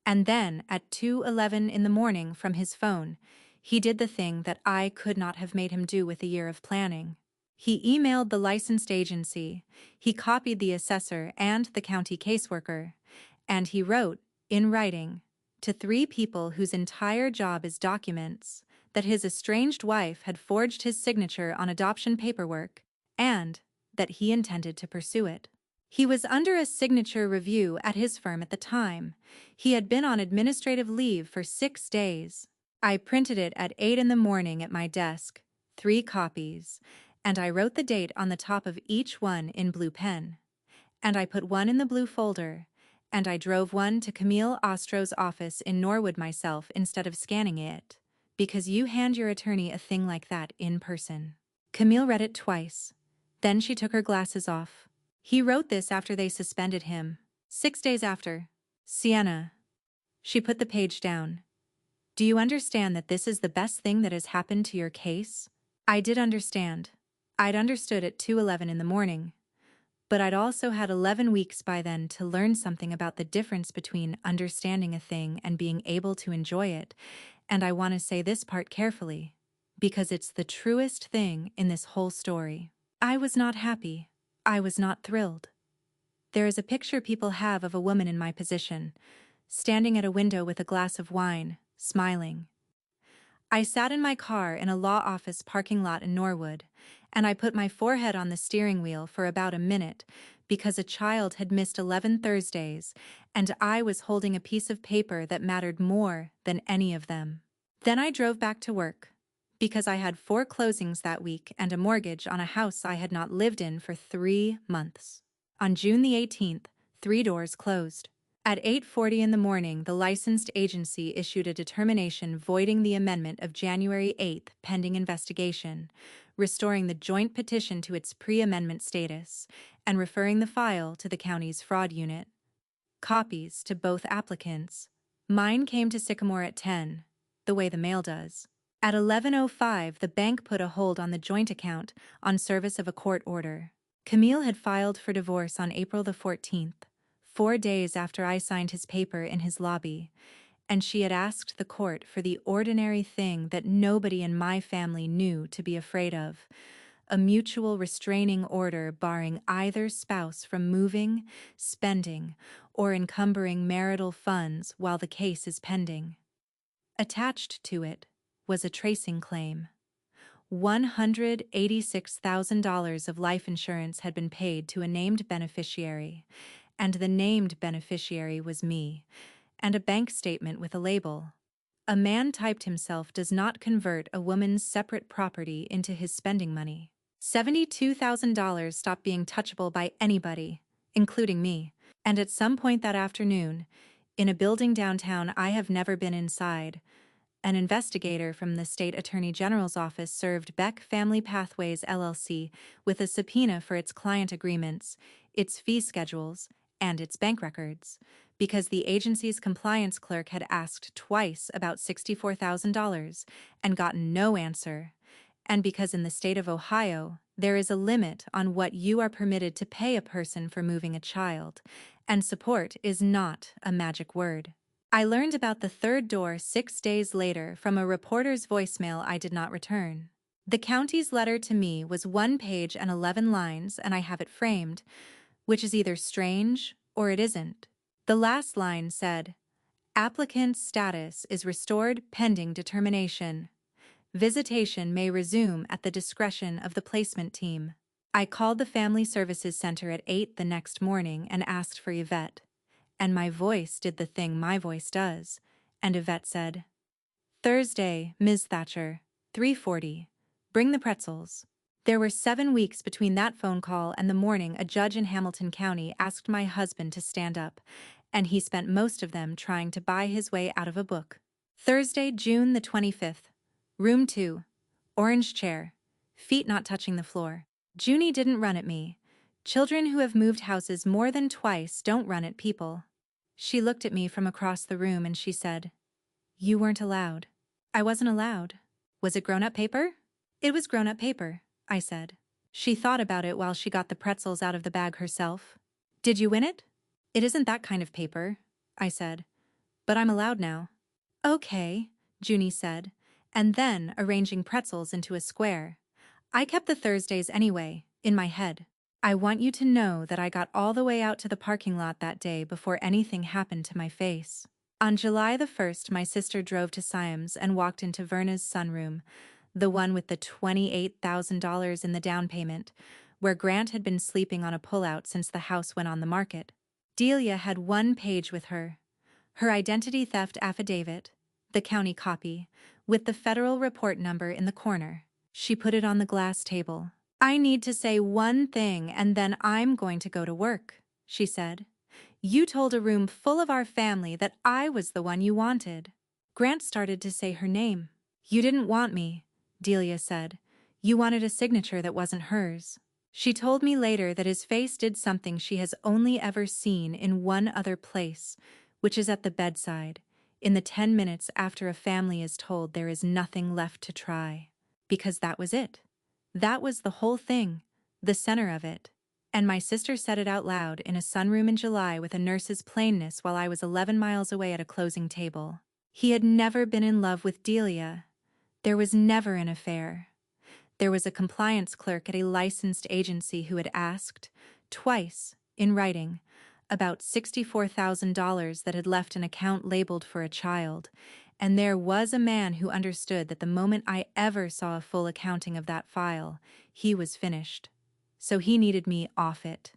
And then, at 2:11 in the morning from his phone, he did the thing that I could not have made him do with a year of planning. He emailed the licensed agency, he copied the assessor and the county caseworker, and he wrote, in writing, to 3 people whose entire job is documents, that his estranged wife had forged his signature on adoption paperwork, and that he intended to pursue it. He was under a signature review at his firm at the time. He had been on administrative leave for 6 days. I printed it at 8 in the morning at my desk, 3 copies, and I wrote the date on the top of each one in blue pen. And I put one in the blue folder, and I drove one to Camille Ostro's office in Norwood myself instead of scanning it, because you hand your attorney a thing like that in person. Camille read it twice. Then she took her glasses off. He wrote this after they suspended him. 6 days after. Sienna. She put the page down. Do you understand that this is the best thing that has happened to your case? I did understand. I'd understood at 2:11 in the morning. But I'd also had 11 weeks by then to learn something about the difference between understanding a thing and being able to enjoy it, and I want to say this part carefully, because it's the truest thing in this whole story. I was not happy. I was not thrilled. There is a picture people have of a woman in my position, standing at a window with a glass of wine, smiling. I sat in my car in a law office parking lot in Norwood, and I put my forehead on the steering wheel for about a minute because a child had missed 11 Thursdays, and I was holding a piece of paper that mattered more than any of them. Then I drove back to work, because I had 4 closings that week and a mortgage on a house I had not lived in for 3 months. On June the 18th, 3 doors closed. At 8:40 in the morning, the licensed agency issued a determination voiding the amendment of January 8th pending investigation, restoring the joint petition to its pre-amendment status, and referring the file to the county's fraud unit. Copies to both applicants. Mine came to Sycamore at 10, the way the mail does. At 11:05, the bank put a hold on the joint account on service of a court order. Camille had filed for divorce on April the 14th. 4 days after I signed his paper in his lobby, and she had asked the court for the ordinary thing that nobody in my family knew to be afraid of, a mutual restraining order barring either spouse from moving, spending, or encumbering marital funds while the case is pending. Attached to it was a tracing claim. $186,000 of life insurance had been paid to a named beneficiary, and the named beneficiary was me, and a bank statement with a label. A man typed himself does not convert a woman's separate property into his spending money. $72,000 stopped being touchable by anybody, including me, and at some point that afternoon, in a building downtown I have never been inside, an investigator from the State Attorney General's office served Beck Family Pathways LLC with a subpoena for its client agreements, its fee schedules, and its bank records, because the agency's compliance clerk had asked twice about $64,000 and gotten no answer, and because in the state of Ohio, there is a limit on what you are permitted to pay a person for moving a child, and support is not a magic word. I learned about the third door 6 days later from a reporter's voicemail I did not return. The county's letter to me was 1 page and 11 lines, and I have it framed, which is either strange or it isn't. The last line said, "Applicant's status is restored pending determination. Visitation may resume at the discretion of the placement team." I called the Family Services Center at 8 the next morning and asked for Yvette, and my voice did the thing my voice does, and Yvette said, "Thursday, Ms. Thatcher, 3:40. Bring the pretzels." There were 7 weeks between that phone call and the morning a judge in Hamilton County asked my husband to stand up, and he spent most of them trying to buy his way out of a book. Thursday, June the 25th. Room 2. Orange chair. Feet not touching the floor. Junie didn't run at me. Children who have moved houses more than twice don't run at people. She looked at me from across the room and she said, "You weren't allowed." I wasn't allowed. Was it grown-up paper? It was grown-up paper, I said. She thought about it while she got the pretzels out of the bag herself. "Did you win it?" "It isn't that kind of paper," I said. But I'm allowed now. Okay, Junie said, and then arranging pretzels into a square. I kept the Thursdays anyway, in my head. I want you to know that I got all the way out to the parking lot that day before anything happened to my face. On July the 1st, my sister drove to Siams and walked into Verna's sunroom, the one with the $28,000 in the down payment, where Grant had been sleeping on a pullout since the house went on the market. Delia had one page with her. Her identity theft affidavit, the county copy, with the federal report number in the corner. She put it on the glass table. I need to say one thing and then I'm going to go to work, she said. You told a room full of our family that I was the one you wanted. Grant started to say her name. You didn't want me, Delia said. You wanted a signature that wasn't hers. She told me later that his face did something she has only ever seen in one other place, which is at the bedside, in the 10 minutes after a family is told there is nothing left to try. Because that was it. That was the whole thing, the center of it. And my sister said it out loud in a sunroom in July with a nurse's plainness while I was 11 miles away at a closing table. He had never been in love with Delia. There was never an affair. There was a compliance clerk at a licensed agency who had asked, twice, in writing, about $64,000 that had left an account labeled for a child, and there was a man who understood that the moment I ever saw a full accounting of that file, he was finished. So he needed me off it.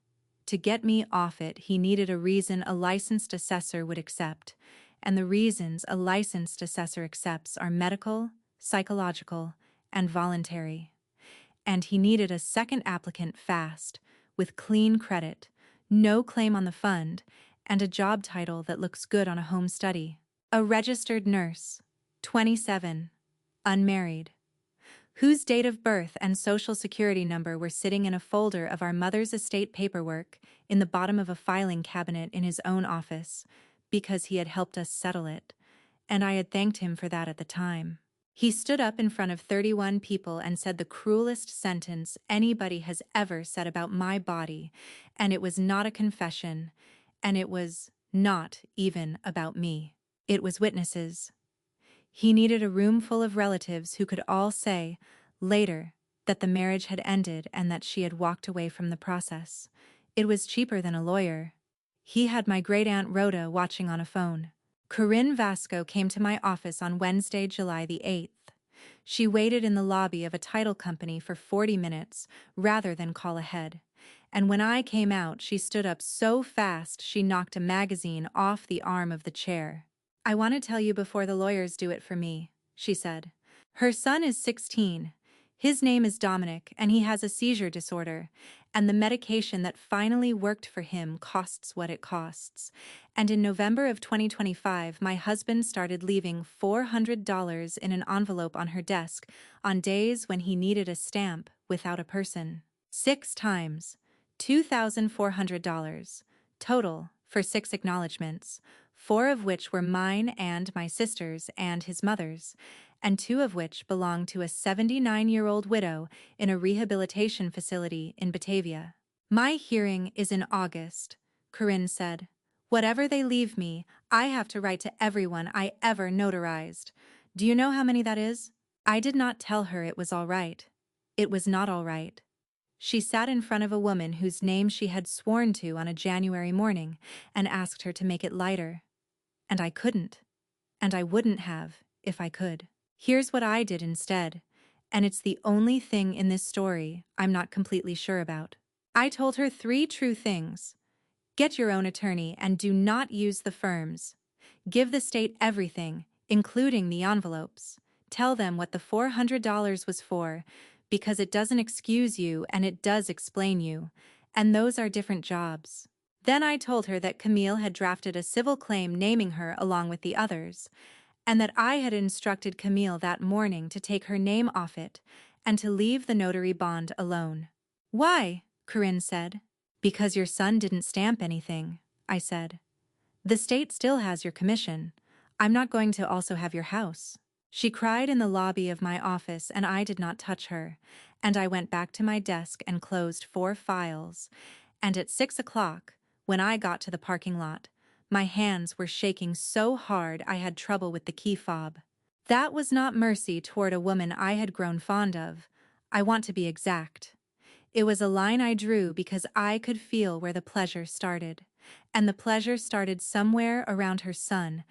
To get me off it, he needed a reason a licensed assessor would accept, and the reasons a licensed assessor accepts are medical, psychological, and voluntary. And he needed a second applicant fast, with clean credit, no claim on the fund, and a job title that looks good on a home study. A registered nurse, 27, unmarried, whose date of birth and social security number were sitting in a folder of our mother's estate paperwork in the bottom of a filing cabinet in his own office, because he had helped us settle it, and I had thanked him for that at the time. He stood up in front of 31 people and said the cruelest sentence anybody has ever said about my body, and it was not a confession, and it was not even about me. It was witnesses. He needed a room full of relatives who could all say, later, that the marriage had ended and that she had walked away from the process. It was cheaper than a lawyer. He had my great-aunt Rhoda watching on a phone. Corinne Vasco came to my office on Wednesday, July the 8th. She waited in the lobby of a title company for 40 minutes rather than call ahead. And when I came out, she stood up so fast she knocked a magazine off the arm of the chair. I want to tell you before the lawyers do it for me, she said. Her son is 16. His name is Dominic, and he has a seizure disorder, and the medication that finally worked for him costs what it costs. And in November of 2025, my husband started leaving $400 in an envelope on her desk on days when he needed a stamp without a person. 6 times, $2,400, total for 6 acknowledgments, 4 of which were mine and my sister's and his mother's, and 2 of which belonged to a 79-year-old widow in a rehabilitation facility in Batavia. My hearing is in August, Corinne said. Whatever they leave me, I have to write to everyone I ever notarized. Do you know how many that is? I did not tell her it was all right. It was not all right. She sat in front of a woman whose name she had sworn to on a January morning and asked her to make it lighter. And I couldn't. And I wouldn't have, if I could. Here's what I did instead, and it's the only thing in this story I'm not completely sure about. I told her 3 true things. Get your own attorney and do not use the firms. Give the state everything, including the envelopes. Tell them what the $400 was for, because it doesn't excuse you and it does explain you, and those are different jobs. Then I told her that Camille had drafted a civil claim naming her along with the others, and that I had instructed Camille that morning to take her name off it and to leave the notary bond alone. Why? Corinne said. Because your son didn't stamp anything, I said. The state still has your commission. I'm not going to also have your house. She cried in the lobby of my office and I did not touch her, and I went back to my desk and closed 4 files, and at 6 o'clock, when I got to the parking lot, My hands were shaking so hard I had trouble with the key fob. That was not mercy toward a woman I had grown fond of. I want to be exact. It was a line I drew because I could feel where the pleasure started. And the pleasure started somewhere around her son,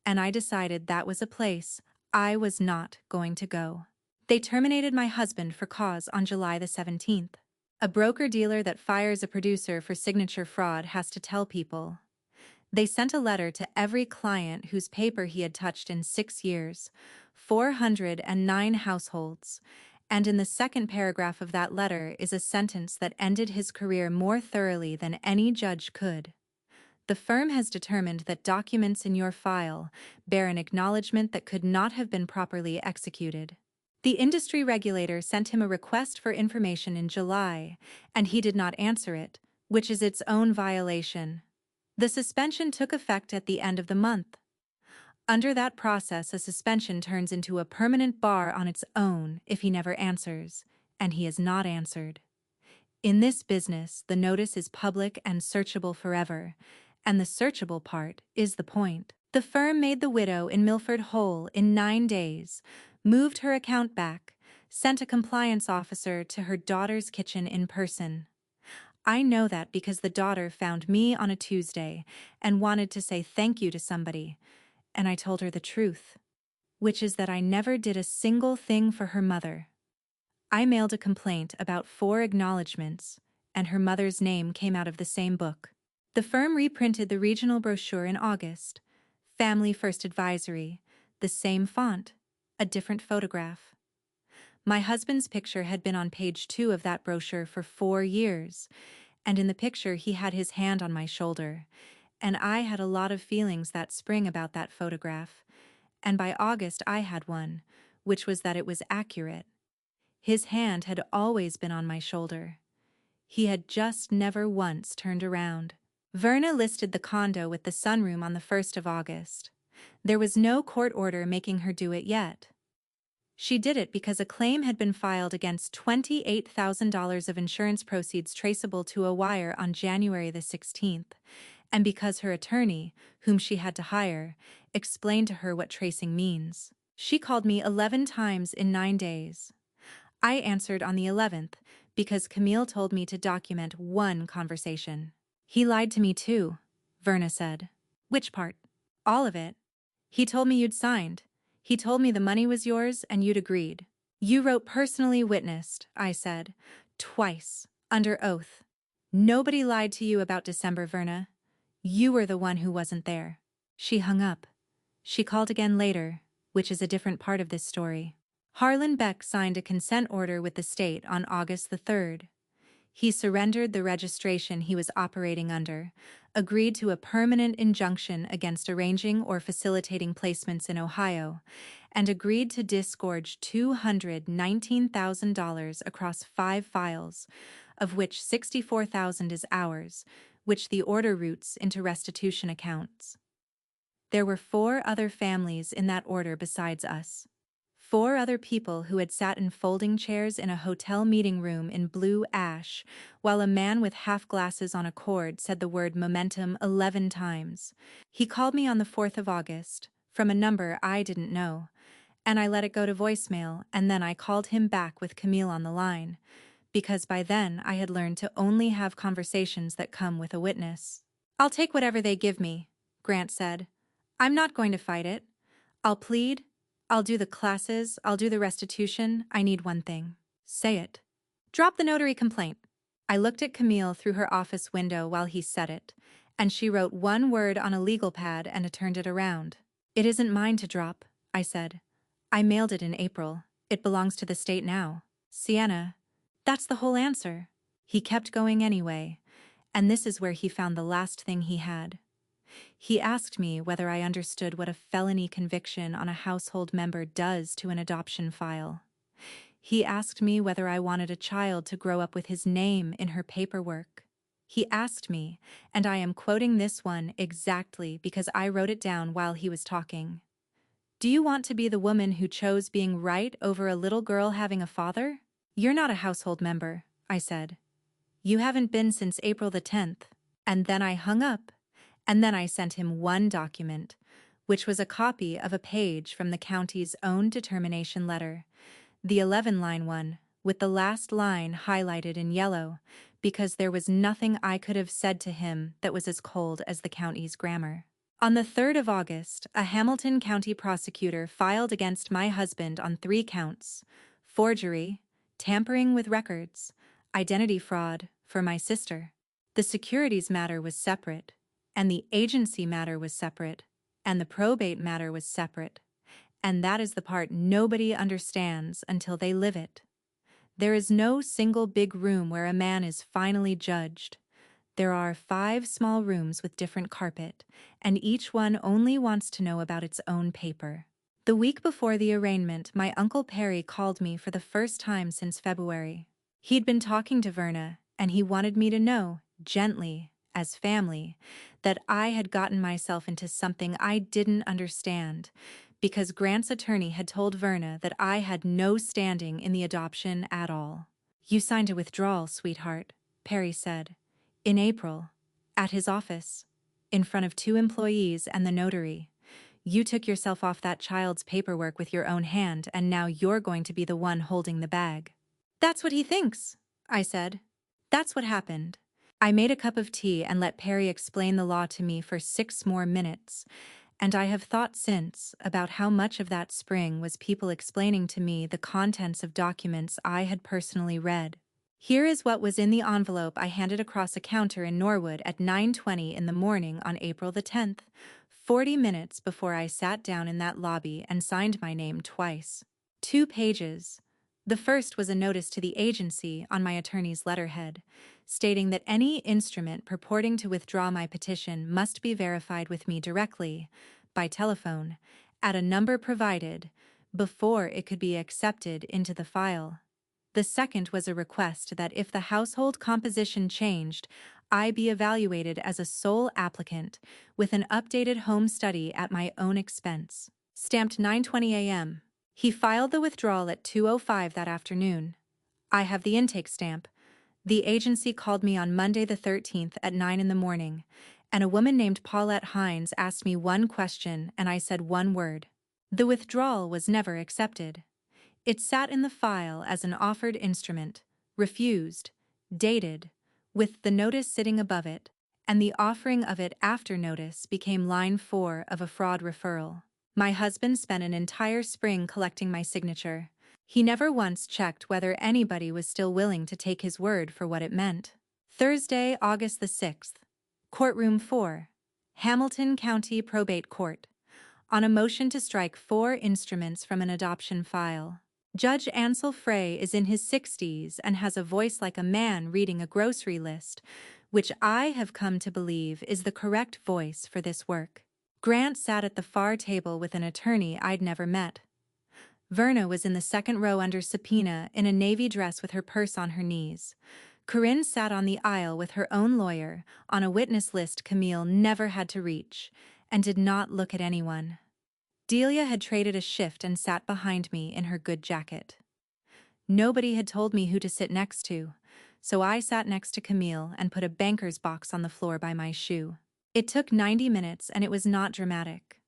and I decided that was a place I was not going to go. They terminated my husband for cause on July the 17th. A broker-dealer that fires a producer for signature fraud has to tell people. They sent a letter to every client whose paper he had touched in 6 years, 409 households, and in the second paragraph of that letter is a sentence that ended his career more thoroughly than any judge could. The firm has determined that documents in your file bear an acknowledgement that could not have been properly executed. The industry regulator sent him a request for information in July, and he did not answer it, which is its own violation. The suspension took effect at the end of the month. Under that process, a suspension turns into a permanent bar on its own if he never answers, and he has not answered. In this business, the notice is public and searchable forever, and the searchable part is the point. The firm made the widow in Milford whole in 9 days, moved her account back, sent a compliance officer to her daughter's kitchen in person. I know that because the daughter found me on a Tuesday and wanted to say thank you to somebody, and I told her the truth, which is that I never did a single thing for her mother. I mailed a complaint about 4 acknowledgments, and her mother's name came out of the same book. The firm reprinted the regional brochure in August. Family First Advisory, the same font, a different photograph. My husband's picture had been on page 2 of that brochure for 4 years, and in the picture he had his hand on my shoulder, and I had a lot of feelings that spring about that photograph, and by August I had one, which was that it was accurate. His hand had always been on my shoulder. He had just never once turned around. Verna listed the condo with the sunroom on the 1st of August. There was no court order making her do it yet. She did it because a claim had been filed against $28,000 of insurance proceeds traceable to a wire on January the 16th, and because her attorney, whom she had to hire, explained to her what tracing means. She called me 11 times in 9 days. I answered on the 11th because Camille told me to document 1 conversation. He lied to me too, Verna said. Which part? All of it. He told me you'd signed. He told me the money was yours and you'd agreed. You wrote personally witnessed, I said. Twice, under oath. Nobody lied to you about December, Verna. You were the one who wasn't there. She hung up. She called again later, which is a different part of this story. Harlan Beck signed a consent order with the state on August the 3rd. He surrendered the registration he was operating under, agreed to a permanent injunction against arranging or facilitating placements in Ohio, and agreed to disgorge $219,000 across 5 files, of which $64,000 is ours, which the order routes into restitution accounts. There were 4 other families in that order besides us. 4 other people who had sat in folding chairs in a hotel meeting room in blue ash, while a man with half glasses on a cord said the word momentum 11 times. He called me on the 4th of August, from a number I didn't know, and I let it go to voicemail, and then I called him back with Camille on the line, because by then I had learned to only have conversations that come with a witness. I'll take whatever they give me, Grant said. I'm not going to fight it. I'll plead. I'll do the classes, I'll do the restitution. I need one thing. Say it. Drop the notary complaint. I looked at Camille through her office window while he said it, and she wrote 1 word on a legal pad and turned it around. It isn't mine to drop, I said. I mailed it in April. It belongs to the state now. Sienna. That's the whole answer. He kept going anyway, and this is where he found the last thing he had. He asked me whether I understood what a felony conviction on a household member does to an adoption file. He asked me whether I wanted a child to grow up with his name in her paperwork. He asked me, and I am quoting this one exactly because I wrote it down while he was talking. Do you want to be the woman who chose being right over a little girl having a father? You're not a household member, I said. You haven't been since April the 10th. And then I hung up. And then I sent him one document, which was a copy of a page from the county's own determination letter, the 11-line one, with the last line highlighted in yellow, because there was nothing I could have said to him that was as cold as the county's grammar. On the 3rd of August, a Hamilton County prosecutor filed against my husband on 3 counts: forgery, tampering with records, identity fraud for my sister. The securities matter was separate, and the agency matter was separate, and the probate matter was separate. And that is the part nobody understands until they live it. There is no single big room where a man is finally judged. There are 5 small rooms with different carpet, and each one only wants to know about its own paper. The week before the arraignment, my Uncle Perry called me for the first time since February. He'd been talking to Verna, and he wanted me to know, gently, as family, that I had gotten myself into something I didn't understand, because Grant's attorney had told Verna that I had no standing in the adoption at all. "You signed a withdrawal, sweetheart," Perry said, in April, at his office, in front of 2 employees and the notary. "You took yourself off that child's paperwork with your own hand, and now you're going to be the one holding the bag." "That's what he thinks," I said. "That's what happened." I made a cup of tea and let Perry explain the law to me for 6 more minutes, and I have thought since about how much of that spring was people explaining to me the contents of documents I had personally read. Here is what was in the envelope I handed across a counter in Norwood at 9:20 in the morning on April the 10th, 40 minutes before I sat down in that lobby and signed my name twice. 2 pages. The first was a notice to the agency on my attorney's letterhead, stating that any instrument purporting to withdraw my petition must be verified with me directly, by telephone, at a number provided, before it could be accepted into the file. The second was a request that if the household composition changed, I be evaluated as a sole applicant with an updated home study at my own expense. Stamped 9:20 a.m. He filed the withdrawal at 2:05 that afternoon. I have the intake stamp. The agency called me on Monday the 13th at 9 in the morning, and a woman named Paulette Hines asked me one question and I said one word. The withdrawal was never accepted. It sat in the file as an offered instrument, refused, dated, with the notice sitting above it, and the offering of it after notice became line 4 of a fraud referral. My husband spent an entire spring collecting my signature. He never once checked whether anybody was still willing to take his word for what it meant. Thursday, August the 6th. Courtroom 4. Hamilton County Probate Court. On a motion to strike 4 instruments from an adoption file. Judge Ansel Frey is in his 60s and has a voice like a man reading a grocery list, which I have come to believe is the correct voice for this work. Grant sat at the far table with an attorney I'd never met. Verna was in the second row under subpoena in a navy dress with her purse on her knees. Corinne sat on the aisle with her own lawyer, on a witness list Camille never had to reach, and did not look at anyone. Delia had traded a shift and sat behind me in her good jacket. Nobody had told me who to sit next to, so I sat next to Camille and put a banker's box on the floor by my shoe. It took 90 minutes and it was not dramatic.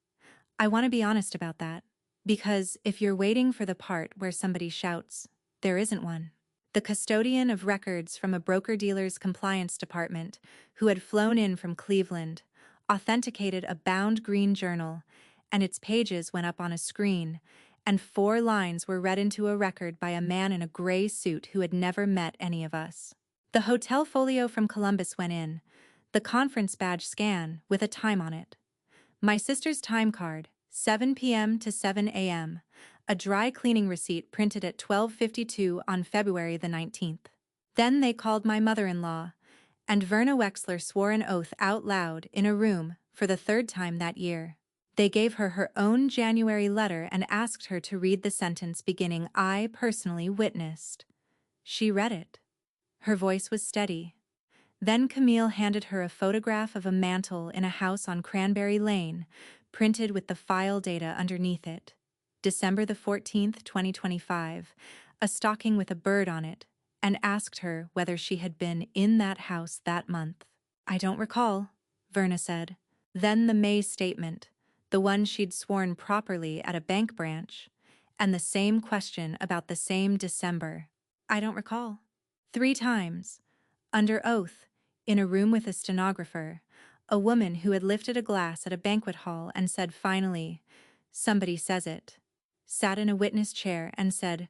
I want to be honest about that, because if you're waiting for the part where somebody shouts, there isn't one. The custodian of records from a broker-dealer's compliance department, who had flown in from Cleveland, authenticated a bound green journal, and its pages went up on a screen, and 4 lines were read into a record by a man in a gray suit who had never met any of us. The hotel folio from Columbus went in, the conference badge scan with a time on it. My sister's time card, 7 p.m. to 7 a.m., a dry cleaning receipt printed at 12:52 on February the 19th. Then they called my mother-in-law, and Verna Wexler swore an oath out loud in a room for the 3rd time that year. They gave her her own January letter and asked her to read the sentence beginning, "I personally witnessed." She read it. Her voice was steady. Then Camille handed her a photograph of a mantel in a house on Cranberry Lane, printed with the file data underneath it. December the 14th, 2025, a stocking with a bird on it, and asked her whether she had been in that house that month. "I don't recall," Verna said. Then the May statement, the one she'd sworn properly at a bank branch, and the same question about the same December. I don't recall. 3 times, under oath, in a room with a stenographer, a woman who had lifted a glass at a banquet hall and said finally, "Somebody says it," sat in a witness chair and said,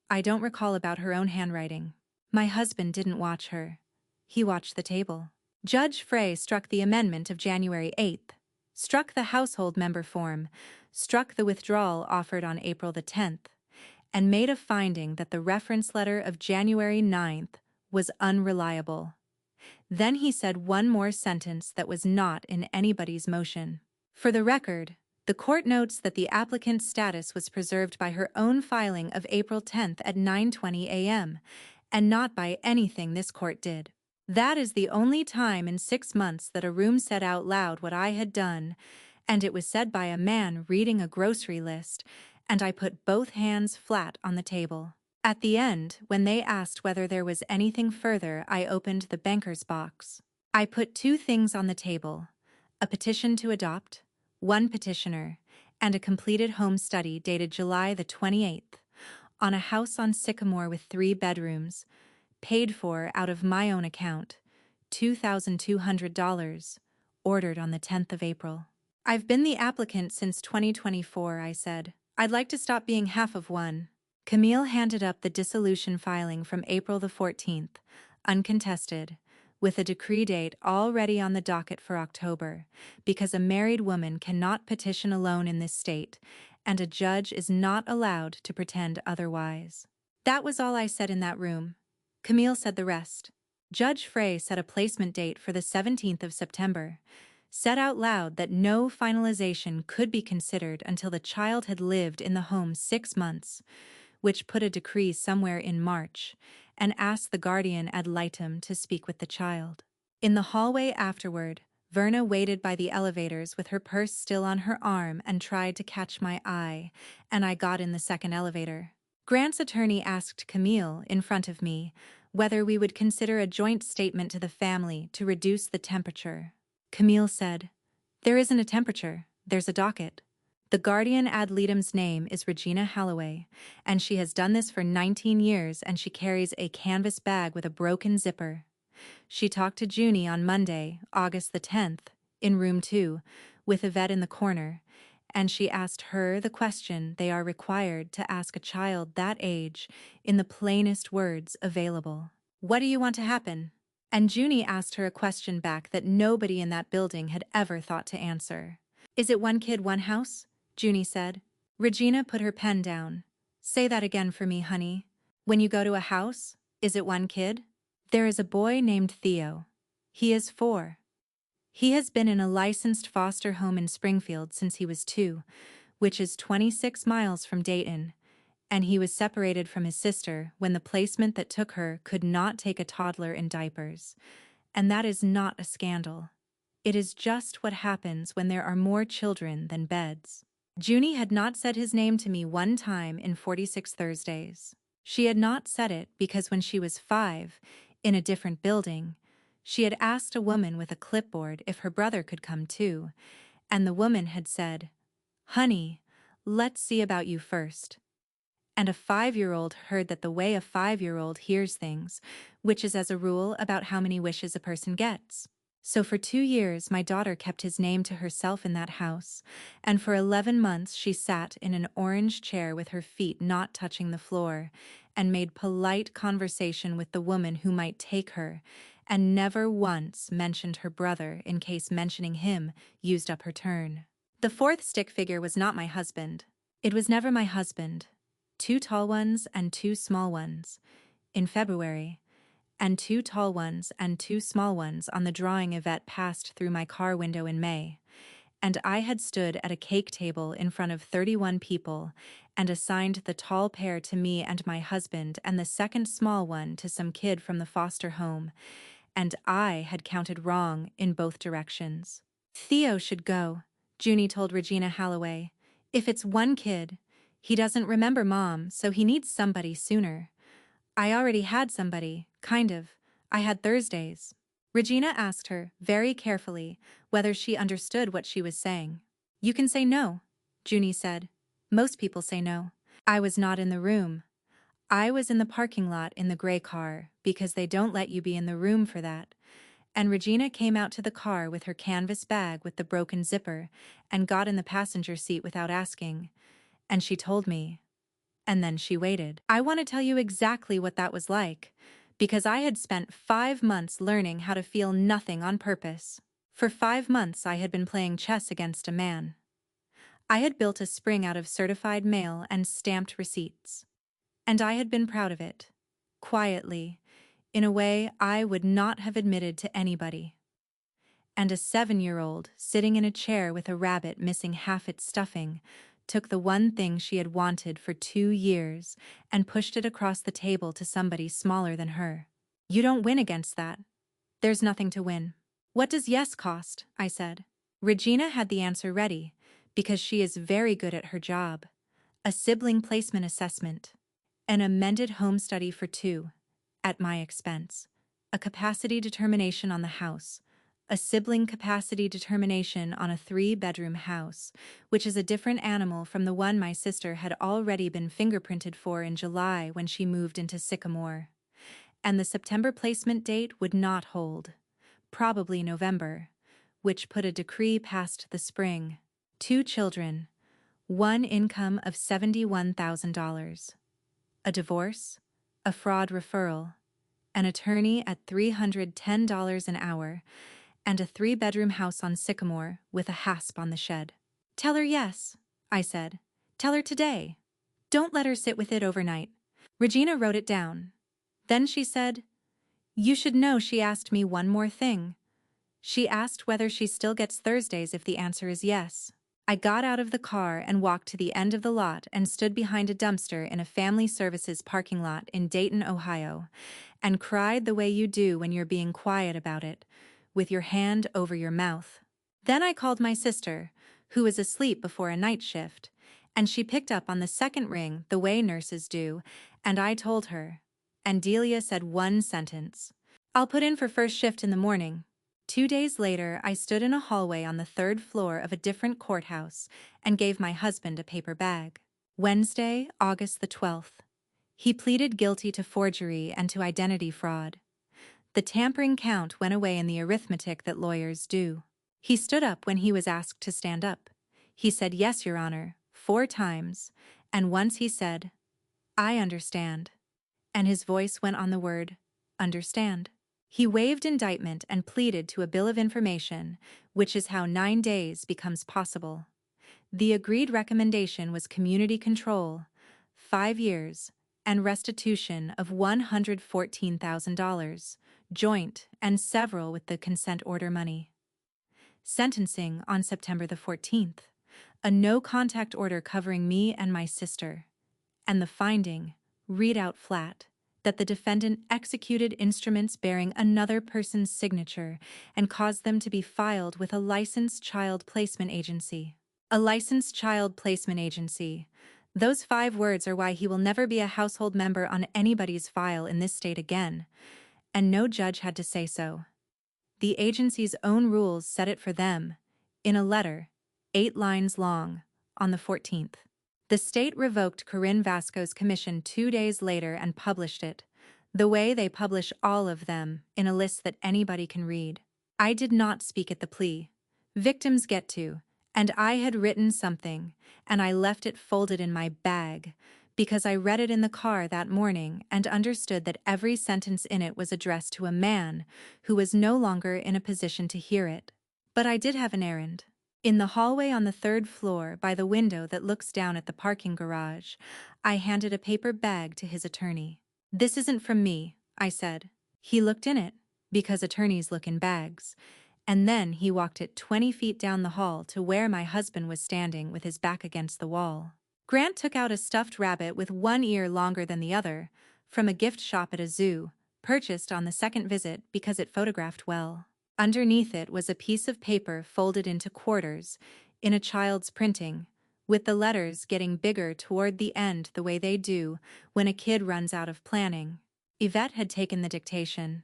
"I don't recall about her own handwriting. My husband didn't watch her. He watched the table." Judge Frey struck the amendment of January 8th, struck the household member form, struck the withdrawal offered on April the 10th, and made a finding that the reference letter of January 9th was unreliable. Then he said one more sentence that was not in anybody's motion. For the record, the court notes that the applicant's status was preserved by her own filing of April 10th at 9:20 a.m., and not by anything this court did. That is the only time in 6 months that a room said out loud what I had done, and it was said by a man reading a grocery list, and I put both hands flat on the table. At the end, when they asked whether there was anything further, I opened the banker's box. I put 2 things on the table: a petition to adopt, 1 petitioner, and a completed home study dated July the 28th, on a house on Sycamore with 3 bedrooms, paid for out of my own account, $2,200, ordered on the 10th of April. "I've been the applicant since 2024, I said. "I'd like to stop being half of one." Camille handed up the dissolution filing from April the 14th, uncontested, with a decree date already on the docket for October, because a married woman cannot petition alone in this state, and a judge is not allowed to pretend otherwise. That was all I said in that room. Camille said the rest. Judge Frey set a placement date for the 17th of September, said out loud that no finalization could be considered until the child had lived in the home 6 months, which put a decree somewhere in March, and asked the guardian ad litem to speak with the child. In the hallway afterward, Verna waited by the elevators with her purse still on her arm and tried to catch my eye, and I got in the second elevator. Grant's attorney asked Camille, in front of me, whether we would consider a joint statement to the family to reduce the temperature. Camille said, "There isn't a temperature, there's a docket." The guardian ad litem's name is Regina Halloway, and she has done this for 19 years, and she carries a canvas bag with a broken zipper. She talked to Junie on Monday, August the 10th, in room 2, with Yvette in the corner, and she asked her the question they are required to ask a child that age in the plainest words available. "What do you want to happen?" And Junie asked her a question back that nobody in that building had ever thought to answer. "Is it 1 kid, 1 house?" Junie said. Regina put her pen down. "Say that again for me, honey. When you go to a house, is it 1 kid? There is a boy named Theo. He is 4. He has been in a licensed foster home in Springfield since he was 2, which is 26 miles from Dayton, and he was separated from his sister when the placement that took her could not take a toddler in diapers. And that is not a scandal. It is just what happens when there are more children than beds." Junie had not said his name to me 1 time in 46 Thursdays. She had not said it because when she was 5, in a different building, she had asked a woman with a clipboard if her brother could come too, and the woman had said, "Honey, let's see about you first." And a 5-year-old heard that the way a 5-year-old hears things, which is as a rule about how many wishes a person gets. So for 2 years my daughter kept his name to herself in that house, and for 11 months she sat in an orange chair with her feet not touching the floor, and made polite conversation with the woman who might take her, and never once mentioned her brother in case mentioning him used up her turn. The 4th stick figure was not my husband. It was never my husband. 2 tall ones and 2 small ones, in February, and 2 tall ones and 2 small ones on the drawing Yvette passed through my car window in May, and I had stood at a cake table in front of 31 people and assigned the tall pair to me and my husband and the second small one to some kid from the foster home, and I had counted wrong in both directions. "Theo should go," Junie told Regina Halloway. "If it's 1 kid, he doesn't remember Mom, so he needs somebody sooner. I already had somebody, kind of. I had Thursdays." Regina asked her, very carefully, whether she understood what she was saying. You can say no, Junie said. Most people say no. I was not in the room. I was in the parking lot in the gray car, because they don't let you be in the room for that. And Regina came out to the car with her canvas bag with the broken zipper and got in the passenger seat without asking. And she told me. And then she waited. I want to tell you exactly what that was like, because I had spent 5 months learning how to feel nothing on purpose. For 5 months I had been playing chess against a man. I had built a spring out of certified mail and stamped receipts. And I had been proud of it. Quietly, in a way I would not have admitted to anybody. And a 7-year-old, sitting in a chair with a rabbit missing half its stuffing, took the one thing she had wanted for 2 years and pushed it across the table to somebody smaller than her. You don't win against that. There's nothing to win. What does yes cost? I said. Regina had the answer ready, because she is very good at her job. A sibling placement assessment. An amended home study for 2, at my expense. A capacity determination on the house. A sibling capacity determination on a 3-bedroom house, which is a different animal from the one my sister had already been fingerprinted for in July when she moved into Sycamore. And the September placement date would not hold. Probably November, which put a decree past the spring. 2 children, 1 income of $71,000. A divorce, a fraud referral, an attorney at $310 an hour, and a 3-bedroom house on Sycamore with a hasp on the shed. Tell her yes, I said. Tell her today. Don't let her sit with it overnight. Regina wrote it down. Then she said, You should know she asked me one more thing. She asked whether she still gets Thursdays if the answer is yes. I got out of the car and walked to the end of the lot and stood behind a dumpster in a family services parking lot in Dayton, Ohio, and cried the way you do when you're being quiet about it, with your hand over your mouth. Then I called my sister, who was asleep before a night shift, and she picked up on the second ring the way nurses do, and I told her. And Delia said one sentence. I'll put in for first shift in the morning. 2 days later, I stood in a hallway on the 3rd floor of a different courthouse and gave my husband a paper bag. Wednesday, August the 12th. He pleaded guilty to forgery and to identity fraud. The tampering count went away in the arithmetic that lawyers do. He stood up when he was asked to stand up. He said, Yes, Your Honor, 4 times, and once he said, I understand. And his voice went on the word, understand. He waived indictment and pleaded to a bill of information, which is how 9 days becomes possible. The agreed recommendation was community control, 5 years, and restitution of $114,000, joint and several with the consent order money. Sentencing on September the 14th. A no-contact order covering me and my sister. And the finding, read out flat, that the defendant executed instruments bearing another person's signature and caused them to be filed with a licensed child placement agency. A licensed child placement agency. Those 5 words are why he will never be a household member on anybody's file in this state again, and no judge had to say so. The agency's own rules set it for them, in a letter, 8 lines long, on the 14th. The state revoked Corinne Vasco's commission 2 days later and published it, the way they publish all of them, in a list that anybody can read. I did not speak at the plea. Victims get to, and I had written something, and I left it folded in my bag, because I read it in the car that morning and understood that every sentence in it was addressed to a man who was no longer in a position to hear it. But I did have an errand. In the hallway on the 3rd floor, by the window that looks down at the parking garage, I handed a paper bag to his attorney. This isn't from me, I said. He looked in it, because attorneys look in bags, and then he walked it 20 feet down the hall to where my husband was standing with his back against the wall. Grant took out a stuffed rabbit with one ear longer than the other, from a gift shop at a zoo, purchased on the second visit because it photographed well. Underneath it was a piece of paper folded into quarters, in a child's printing, with the letters getting bigger toward the end the way they do when a kid runs out of planning. Yvette had taken the dictation.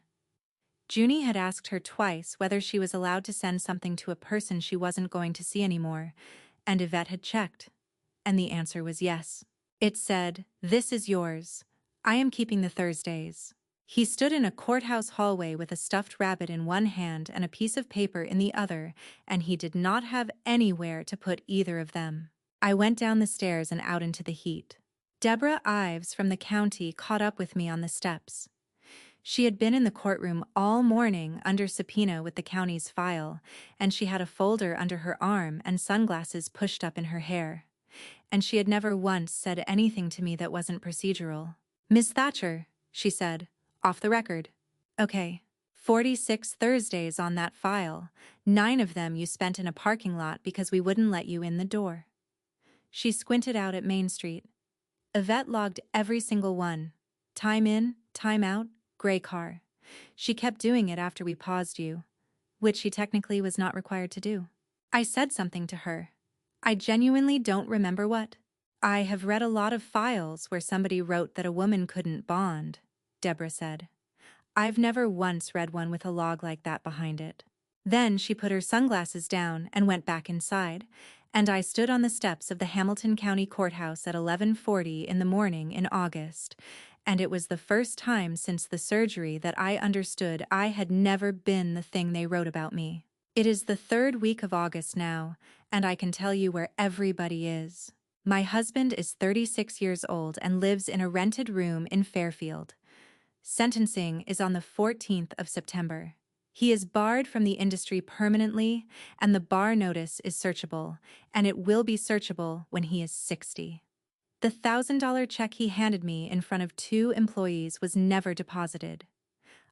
Junie had asked her twice whether she was allowed to send something to a person she wasn't going to see anymore, and Yvette had checked. And the answer was yes. It said, "This is yours. I am keeping the Thursdays." He stood in a courthouse hallway with a stuffed rabbit in one hand and a piece of paper in the other, and he did not have anywhere to put either of them. I went down the stairs and out into the heat. Deborah Ives from the county caught up with me on the steps. She had been in the courtroom all morning under subpoena with the county's file, and she had a folder under her arm and sunglasses pushed up in her hair. And she had never once said anything to me that wasn't procedural. "Miss Thatcher," she said, "off the record. Okay. 46 Thursdays on that file. 9 of them you spent in a parking lot because we wouldn't let you in the door." She squinted out at Main Street. Yvette logged every single one. Time in, time out, gray car. She kept doing it after we paused you, which she technically was not required to do. I said something to her. I genuinely don't remember what. "I have read a lot of files where somebody wrote that a woman couldn't bond," Deborah said. "I've never once read one with a log like that behind it." Then she put her sunglasses down and went back inside, and I stood on the steps of the Hamilton County Courthouse at 11:40 in the morning in August, and it was the first time since the surgery that I understood I had never been the thing they wrote about me. It is the 3rd week of August now, and I can tell you where everybody is. My husband is 36 years old and lives in a rented room in Fairfield. Sentencing is on the 14th of September. He is barred from the industry permanently, and the bar notice is searchable, and it will be searchable when he is 60. The $1,000 check he handed me in front of 2 employees was never deposited.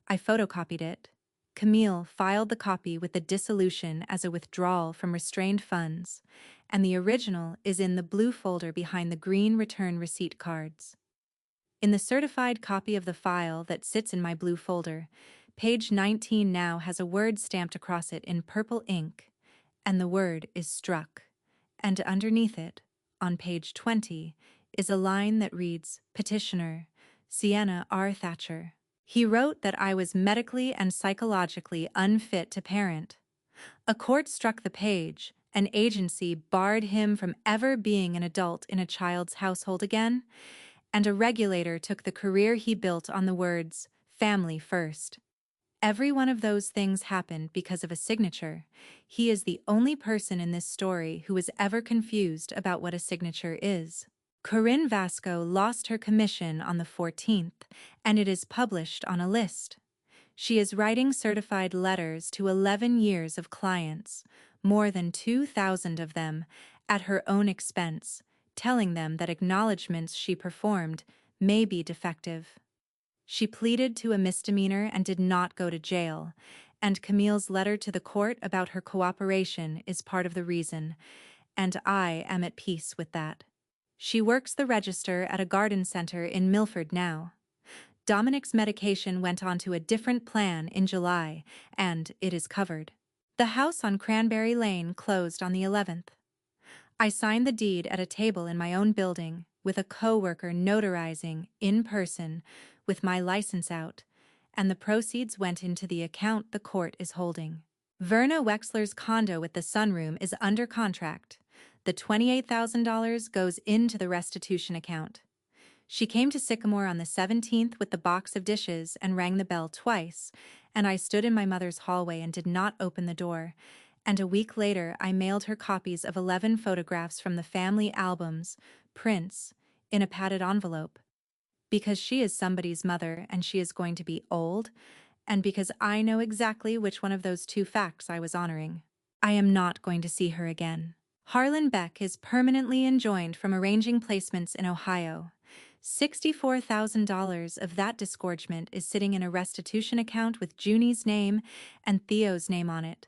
I photocopied it. Camille filed the copy with the dissolution as a withdrawal from restrained funds, and the original is in the blue folder behind the green return receipt cards. In the certified copy of the file that sits in my blue folder, page 19 now has a word stamped across it in purple ink, and the word is struck. And underneath it, on page 20, is a line that reads, "Petitioner, Sienna R. Thatcher." He wrote that I was medically and psychologically unfit to parent. A court struck the page, an agency barred him from ever being an adult in a child's household again, and a regulator took the career he built on the words, "family first." Every one of those things happened because of a signature. He is the only person in this story who was ever confused about what a signature is. Corinne Vasco lost her commission on the 14th, and it is published on a list. She is writing certified letters to 11 years of clients, more than 2,000 of them, at her own expense, telling them that acknowledgments she performed may be defective. She pleaded to a misdemeanor and did not go to jail, and Camille's letter to the court about her cooperation is part of the reason, and I am at peace with that. She works the register at a garden center in Milford now. Dominic's medication went on to a different plan in July, and it is covered. The house on Cranberry Lane closed on the 11th. I signed the deed at a table in my own building, with a co-worker notarizing, in person, with my license out, and the proceeds went into the account the court is holding. Verna Wexler's condo with the sunroom is under contract. The $28,000 goes into the restitution account. She came to Sycamore on the 17th with the box of dishes and rang the bell twice, and I stood in my mother's hallway and did not open the door, and a week later I mailed her copies of 11 photographs from the family albums, prints, in a padded envelope. Because she is somebody's mother and she is going to be old, and because I know exactly which one of those 2 facts I was honoring. I am not going to see her again. Harlan Beck is permanently enjoined from arranging placements in Ohio. $64,000 of that disgorgement is sitting in a restitution account with Junie's name and Theo's name on it.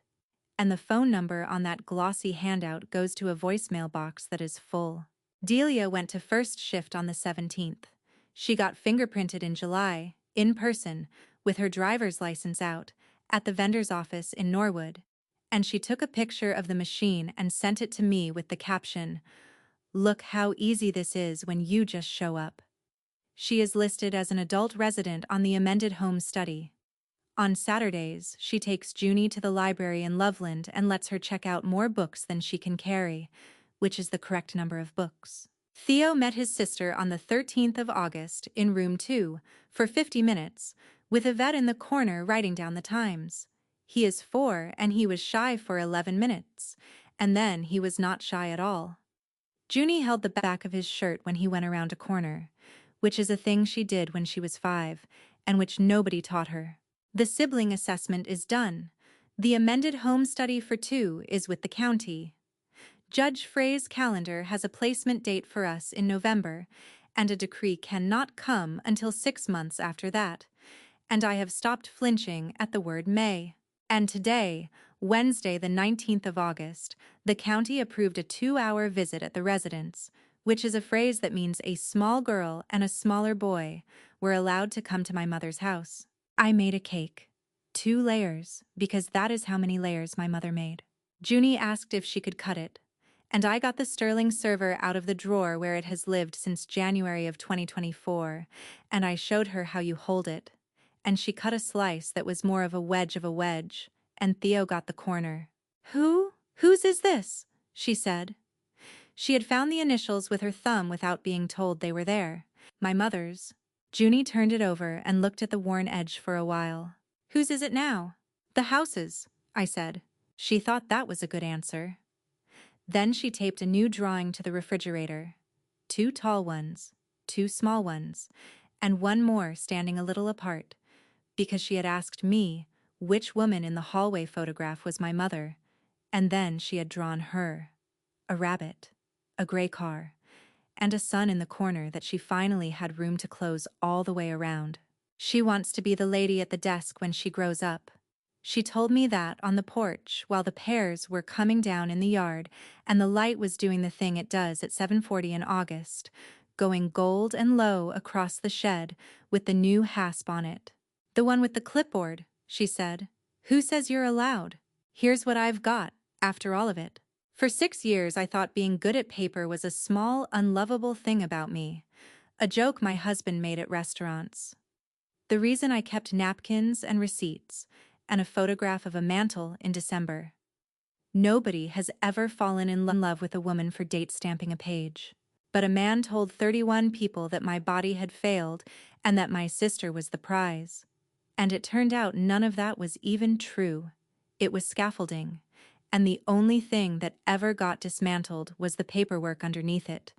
And the phone number on that glossy handout goes to a voicemail box that is full. Delia went to first shift on the 17th. She got fingerprinted in July, in person, with her driver's license out, at the vendor's office in Norwood, and she took a picture of the machine and sent it to me with the caption, "Look how easy this is when you just show up." She is listed as an adult resident on the amended home study. On Saturdays, she takes Junie to the library in Loveland and lets her check out more books than she can carry, which is the correct number of books. Theo met his sister on the 13th of August in room 2 for 50 minutes, with Yvette in the corner writing down the times. He is 4 and he was shy for 11 minutes, and then he was not shy at all. Junie held the back of his shirt when he went around a corner, which is a thing she did when she was 5, and which nobody taught her. The sibling assessment is done. The amended home study for 2 is with the county. Judge Frey's calendar has a placement date for us in November, and a decree cannot come until 6 months after that, and I have stopped flinching at the word may. And today, Wednesday the 19th of August, the county approved a 2-hour visit at the residence, which is a phrase that means a small girl and a smaller boy were allowed to come to my mother's house. I made a cake. 2 layers, because that is how many layers my mother made. Junie asked if she could cut it, and I got the sterling server out of the drawer where it has lived since January of 2024, and I showed her how you hold it. And she cut a slice that was more of a wedge, and Theo got the corner. Whose is this? She said. She had found the initials with her thumb without being told they were there. My mother's. Junie turned it over and looked at the worn edge for a while. Whose is it now? The house's, I said. She thought that was a good answer. Then she taped a new drawing to the refrigerator. 2 tall ones, 2 small ones, and one more standing a little apart, because she had asked me which woman in the hallway photograph was my mother, and then she had drawn her. A rabbit, a gray car, and a sun in the corner that she finally had room to close all the way around. She wants to be the lady at the desk when she grows up. She told me that on the porch while the pears were coming down in the yard and the light was doing the thing it does at 7:40 in August, going gold and low across the shed with the new hasp on it. The one with the clipboard, she said. Who says you're allowed? Here's what I've got, after all of it. For 6 years I thought being good at paper was a small, unlovable thing about me, a joke my husband made at restaurants. The reason I kept napkins and receipts, and a photograph of a mantle in December. Nobody has ever fallen in love with a woman for date stamping a page. But a man told 31 people that my body had failed and that my sister was the prize. And it turned out none of that was even true. It was scaffolding, and the only thing that ever got dismantled was the paperwork underneath it.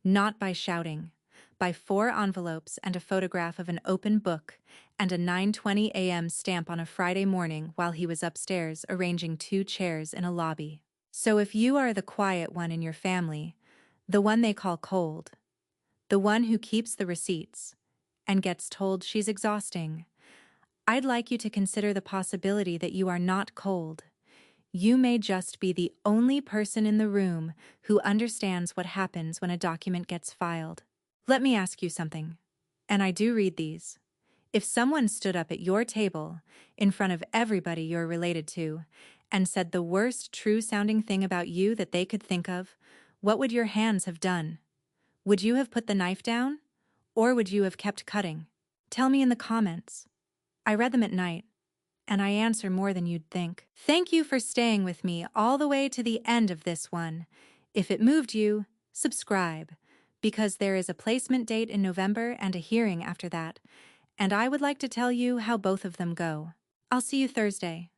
Not by shouting, by 4 envelopes and a photograph of an open book and a 9:20 a.m. stamp on a Friday morning while he was upstairs arranging 2 chairs in a lobby. So if you are the quiet one in your family, the one they call cold, the one who keeps the receipts, and gets told she's exhausting, I'd like you to consider the possibility that you are not cold. You may just be the only person in the room who understands what happens when a document gets filed. Let me ask you something, and I do read these. If someone stood up at your table, in front of everybody you're related to, and said the worst true-sounding thing about you that they could think of, what would your hands have done? Would you have put the knife down? Or would you have kept cutting? Tell me in the comments. I read them at night, and I answer more than you'd think. Thank you for staying with me all the way to the end of this one. If it moved you, subscribe, because there is a placement date in November and a hearing after that, and I would like to tell you how both of them go. I'll see you Thursday.